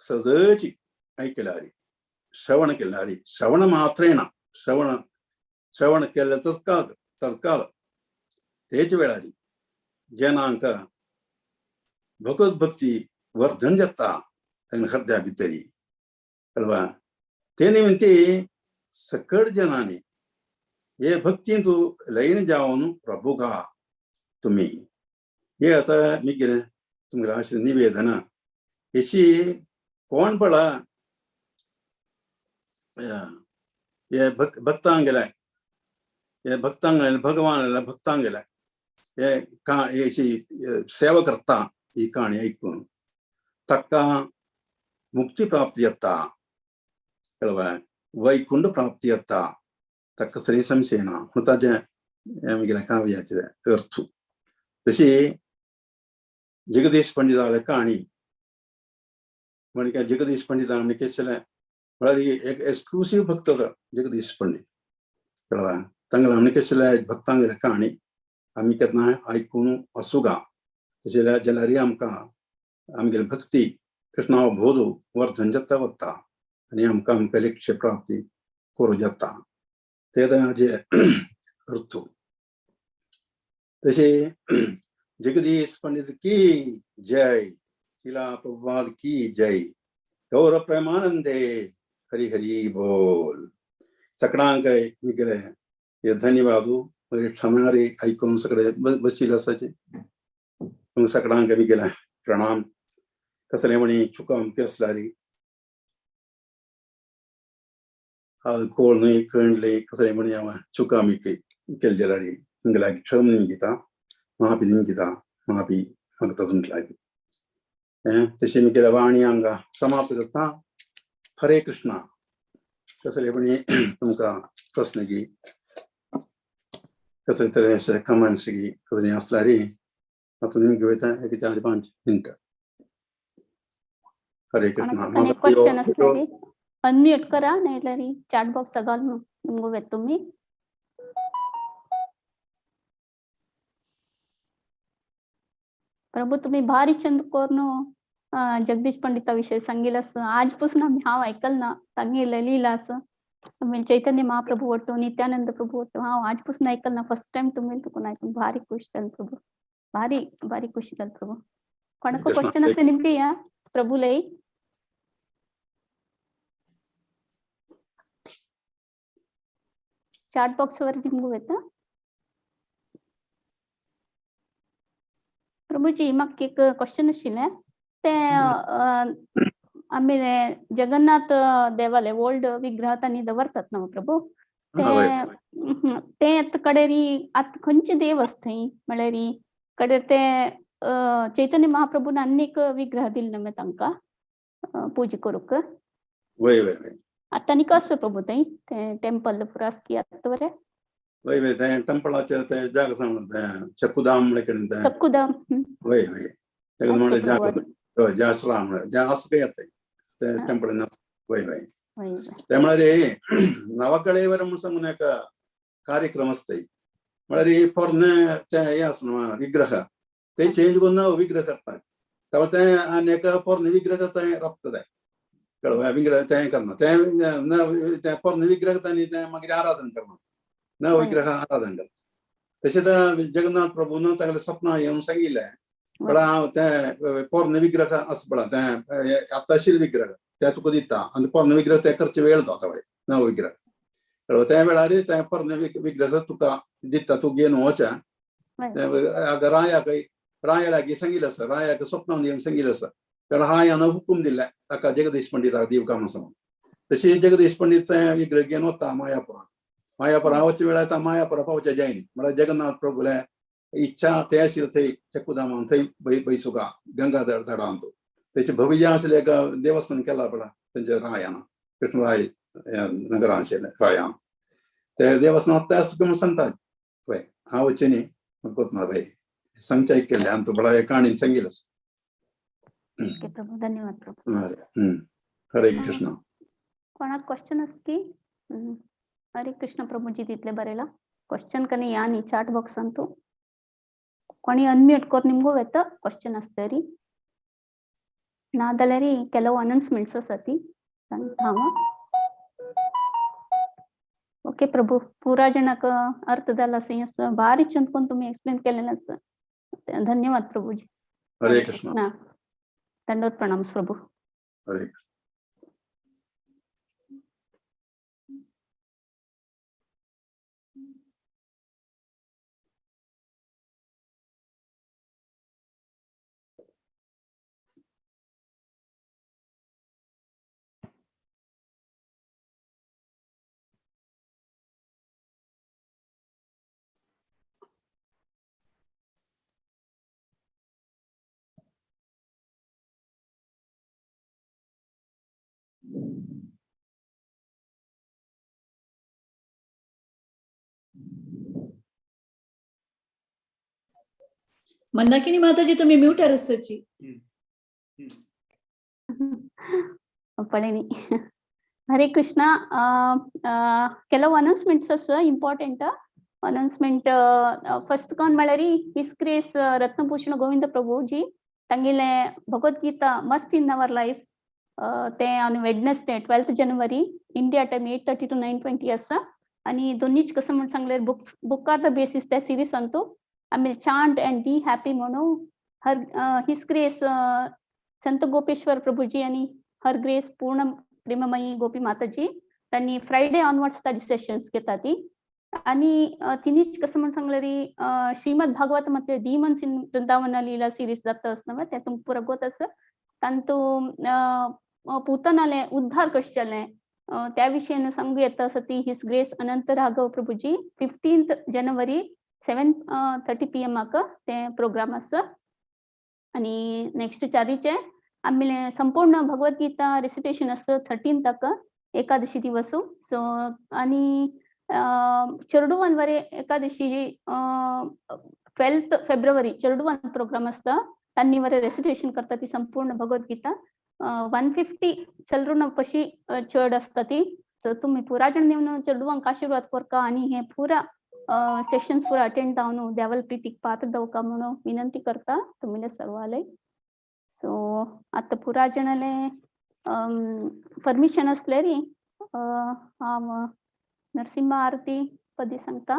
सदची ऐकल्यारी श्रवण केल्यारी श्रवण मात्रेण श्रवण केलं तत्काल तेच वेळारी जनांक भगवत भक्ती वर्धन जाता हृदया भितरी कळवा ते निमित्ती सकड जनांनी हे भक्तीन तू लयन जावन प्रभुगा तुम्ही हे आता मी केलं तुमकां अशें निवेदन अशी कोण पळा हे भक्तांगेले हे भक्तांगेले भगवान भक्तांगेले हे सेवा करता ही काणी ऐकून ताका मुक्ती प्राप्ती जाता कळवा वैकुंठ प्राप्ती जाता ताका खरी संशय ना पूण ताजें आमगेल्या काव्याचे अर्थ तशी जगदीश पंडिताले काणी म्हणजे जगदीश पंडितान केशेलें म्हळ्यार एक एक्सक्लुसीव भक्त जगदीश पंडित कळ्ळें तांगें आमी केसले भक्तांगेले काणी आमी केन्नाय आयकून असुगा तशें जाल्यार आमकां आमगेली भक्ती कृष्णा बोधू वर्धन जाता वता आनी आमकां आमचे लक्ष्य प्राप्ती करूं जाता ते ताजे ऋतू तशें जगदीश पंडित की जय शिला प्रभुपाद की जय गौर प्रेमानंदे हरि हरि बोल सगळ्यांक मुगेले धन्यवाद क्षमारी आयकून सगळे बशिल्ले आसाचे सगळ्यांक मुगेले प्रणाम कसले म्हणी चुकाम केसलारी कोळ न्हय कणले कसले म्हणी हांव चुकामी केले जाल्यार मुगेलागी क्षम निमगिता माफी निमगिता माफी मागता तुमचे तशी मुगेल्या वाणी हांगा समाप्त करता हरे कृष्णा कसले म्हणी तुमकां प्रश्न की कसले तरेचे कमेंट्स की कसले आसल्यार आतां निमगे वयता एक 4-5 मिनटां हरे कृष्णा क्वेश्चन असल्यारी अनम्यूट करा नाहीतर चॅट बॉक्स घालून निमगो वेत तुम्ही प्रभू तुम्ही भारी चंद करून जगदीश पंडिता विषयी सांगितलंस आजपासून आम्ही हांव ऐकल ना सांगितलं लिहिलं असं तुम्ही चैतन्य महाप्रभू वटो नित्यानंद प्रभू वटो हांव आजपासून ऐकल ना फर्स्ट टाइम तुम्ही तुकून ऐकून भारी खुश जाल प्रभू भारी भारी खुश जाल प्रभू कोणाक क्वेश्चन असते निमगे या प्रभू लई चॅट बॉक्स वर निमगो येता प्रभूजी म्हाका एक क्वेश्चन आशिल्लें ते आमी जगन्नाथ देवाले ओल्ड विग्रहात आनी दवरतात न्हू प्रभू ते कडेरी आतां खंयचे देव आसा थंय म्हळ्यार कडेर ते चैतन्य महाप्रभून आनी एक विग्रह दिल्ले न्हू तांकां पूजा करूंक आतां आनी कसो प्रभू थंय ते टेंपल पुरास की आतां बरें वय वय ते टेंपलाचे ते जाग सांगता चक्कुधाम म्हणले चक्कुधाम वय वय ते म्हणले जाग जासरा म्हणले जा असं काय येता ते टेंपल वय वय ते म्हळ्यार नवकळेवर म्हणून सांगून एक कार्यक्रम असताय म्हळ्यार पोरने ते हे आसना विग्रह ते चेंज करून विग्रह करतात तेव्हा ते आनी एक पोरने विग्रह ते रपता कळवा विग्रह ते करना ते पोरने विग्रह आनी ते मागीर आराधन करना न विग्रह आराधन करता तशेंच जगन्नाथ प्रभून तागेले सपना येवन सांगिल्लें पण हांव ते पोरने विग्रह आसा पळय ते आतांशील विग्रह ते तुका दिता आनी पोरने विग्रह ते करचे वेळ जाता नव विग्रह कळवा त्या वेळार ते पोरने विग्रह तुका दिता तूं घेवन वचा राया लागीं सांगिल्लें आसा रायाक स्वप्नान येवन सांगिल्लें आसा जाल्यार रायान हुकूम दिल्ले ताका जगदीश पंडिताक दिवका म्हणून तशी जगदीश पंडित विग्रह घेवन वता मायापुरा वचे वेळार मायापुरा पावचे जायना म्हळ्यार जगन्नाथ प्रभूले इच्छा ते आशिल्ले थंय चक्कुधामान थंय बैसुका गंगाधर तडांत तेचे भव्य आशिल्लें एक देवस्थान केला पळय तेंचे रायान कृष्णराय नगरान आशिल्लें रायान ते देवस्थान ते आसा म्हणून सांगता पळय हांव वचचें न्ही कोतना भाई सांगचें आयकल्लें आनी तुका एक काणी सांगिल्लें धन्यवाद प्रभू हरे कृष्ण कोणाक क्वेश्चन आसा की हरे कृष्ण प्रभूजी तितले बरेला क्वेश्चन कने या नी चॅट बॉक्स अंतू कोणी अनम्यूट कर निमगो वेता क्वेश्चन आसतरी ना जाल्यार ಕೆಲವು ಅನೌನ್ಸ್ಮೆಂಟ್ಸ್ ಆಸತಿ ಹಾವ ओके प्रभू पूरा जनक अर्थ झाला असं भारी चंदकोन तुम्ही एक्सप्लेन केलेलं असं धन्यवाद प्रभूजी हरे कृष्ण दंडवत प्रणाम प्रभू हरे मंदाकिनी माताजी तुम्ही म्यूट आरसची पळेनी ಹರೇ ಕೃಷ್ಣ. ಕೆಲವು ಅನೌನ್ಸ್ಮೆಂಟ್ಸ್ ಇಂಪಾರ್ಟೆಂಟ್ ಅನೌನ್ಸ್ಮೆಂಟ್ ಫಸ್ಟ್ ಕಾನ್ ಮಳರಿ ಹಿಸ್ ಗ್ರೇಸ್ ರತ್ನಭೂಷಣ ಗೋವಿಂದ ಪ್ರಭುಜಿ ತಂಗಿಲೆ Bhagavad Gita must in our life ते on Wednesday 12th January India time 8:30 to 9:20 असा आणि दोन्हीच कसं म्हणून सांगले बुक आर द बेसिस त्या सिरीज सांगतो आम्ही चांट अँड बी हॅपी म्हणू हर हिस ग्रेस संत गोपेश्वर प्रभूजी आणि हर ग्रेस पूर्ण प्रेममयी गोपी माताजी त्यांनी फ्रायडे ऑनवर्ड्स त्या सेशन्स घेतात ती आणि तिनीच कसं म्हणून सांगले श्रीमद भागवत मध्ये demons in Vrindavan Leela series जात असणं त्यातून पुरगोत असं तांतो पूतनाले उद्धार कशे जाले त्या विषयानं सांगू येतं असं ती his grace Anant Raghav Prabhuji 15th January 7:30 PM ते प्रोग्राम असं आणि नेक्स्ट चारीचे आम्ही संपूर्ण भगवद्गीता रिसिटेशन असं 13 तक एकादशी दिवस सो आणि चरडुवन वरे एकादशी 12th February चरडुवन प्रोग्राम असतं त्यांनी वरे रेसिटेशन करतात ती संपूर्ण भगवद्गीता 150 चलरून पशी चढ असतात ती सो तुम्ही पुरा जण नेऊन चढवंक आशीर्वाद करका आणि हे पुरा सेशन्स पुरा अटेंड जाऊन देवल प्रीतीक पात्र दवका म्हणून विनंती करता तुम्ही सर्वाले सो आता पुरा जणाले परमिशन असले री नरसिंह आरती पदी सांगता.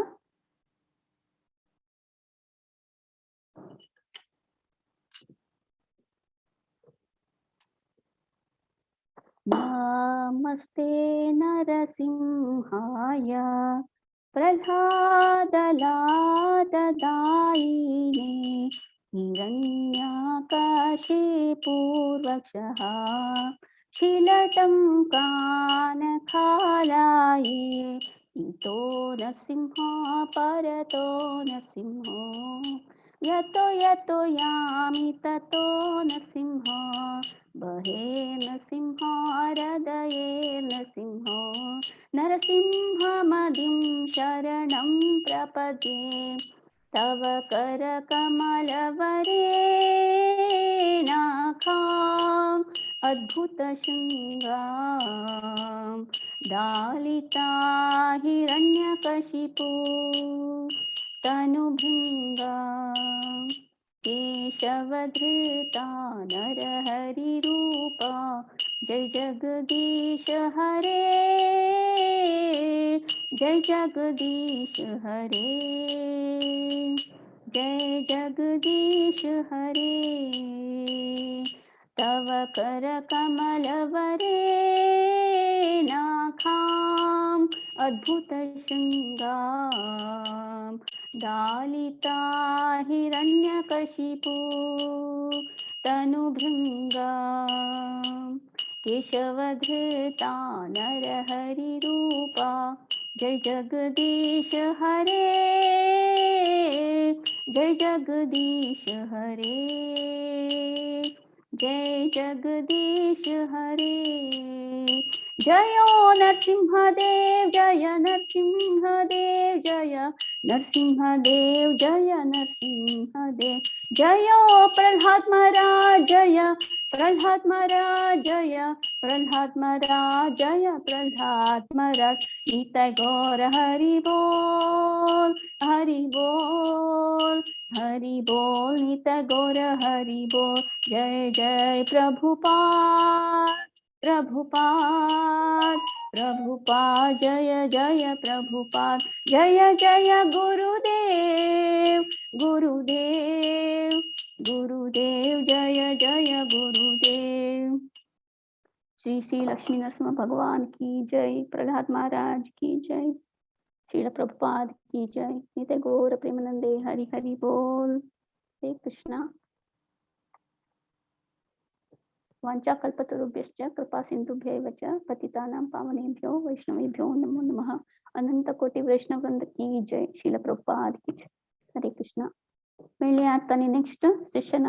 नमस्ते नरसिंहाय प्रह्लादलाददायिने हिरण्यकशिपूर्वक्षः शीलटङ्कानखालाये इतो नरसिंहो परतो नरसिंहो यतो यतो यामि ततो नरसिंहो बहे नरसिंहो हृदये नरसिंहो नरसिंहमदिं शरणं प्रपद्ये तव करकमलवरेणाखाम् अद्भुतशृङ्गां दालिता हिरण्यकशिपु तनुभृङ्गा केशवधृता नरहरिरूपा जय जगदीश हरे जय जगदीश हरे जय जगदीश हरे तव करकमलवरेणाखाम् अद्भुतशृङ्गां दालिता हिरण्यकशिपु तनुभृङ्गा केशवधृता नरहरिरूपा जय जगदीश हरे जय जगदीश हरे जय जगदीश हरे जयो नरसिंहदेव जय नरसिंहदेव जय नरसिंहदेव जय नरसिंहदेव जयो प्रह्लाद महाराज जय प्रह्लाद महाराज जय प्रह्लाद महाराज जय प्रह्लाद महाराज निताय गौर हरि बोल हरि बोल हरि बोल निताय गौर हरि बोल जय जय प्रभुपाद प्रभुपाद प्रभुपाद जय जय प्रभुपाद जय जय गुरुदेव गुरुदेव गुरुदेव जय जय गुरुदेव श्री श्री लक्ष्मी नरसिंह भगवान की जय प्रह्लाद महाराज की जय श्रील प्रभुपाद की जय नित्य गौर प्रेमानंदे हरि हरि बोल हरे कृष्णा वाञ्छाकल्पतरुभ्यश्च कृपा सिन्धुभ्यैव च पतितानां पावनेभ्यो वैष्णवेभ्यो नमो नमः अनंत कोटि वैष्णव वृंद की जय श्रील प्रभुपाद की जय हरे कृष्णा. आता नेक्स्ट सेशन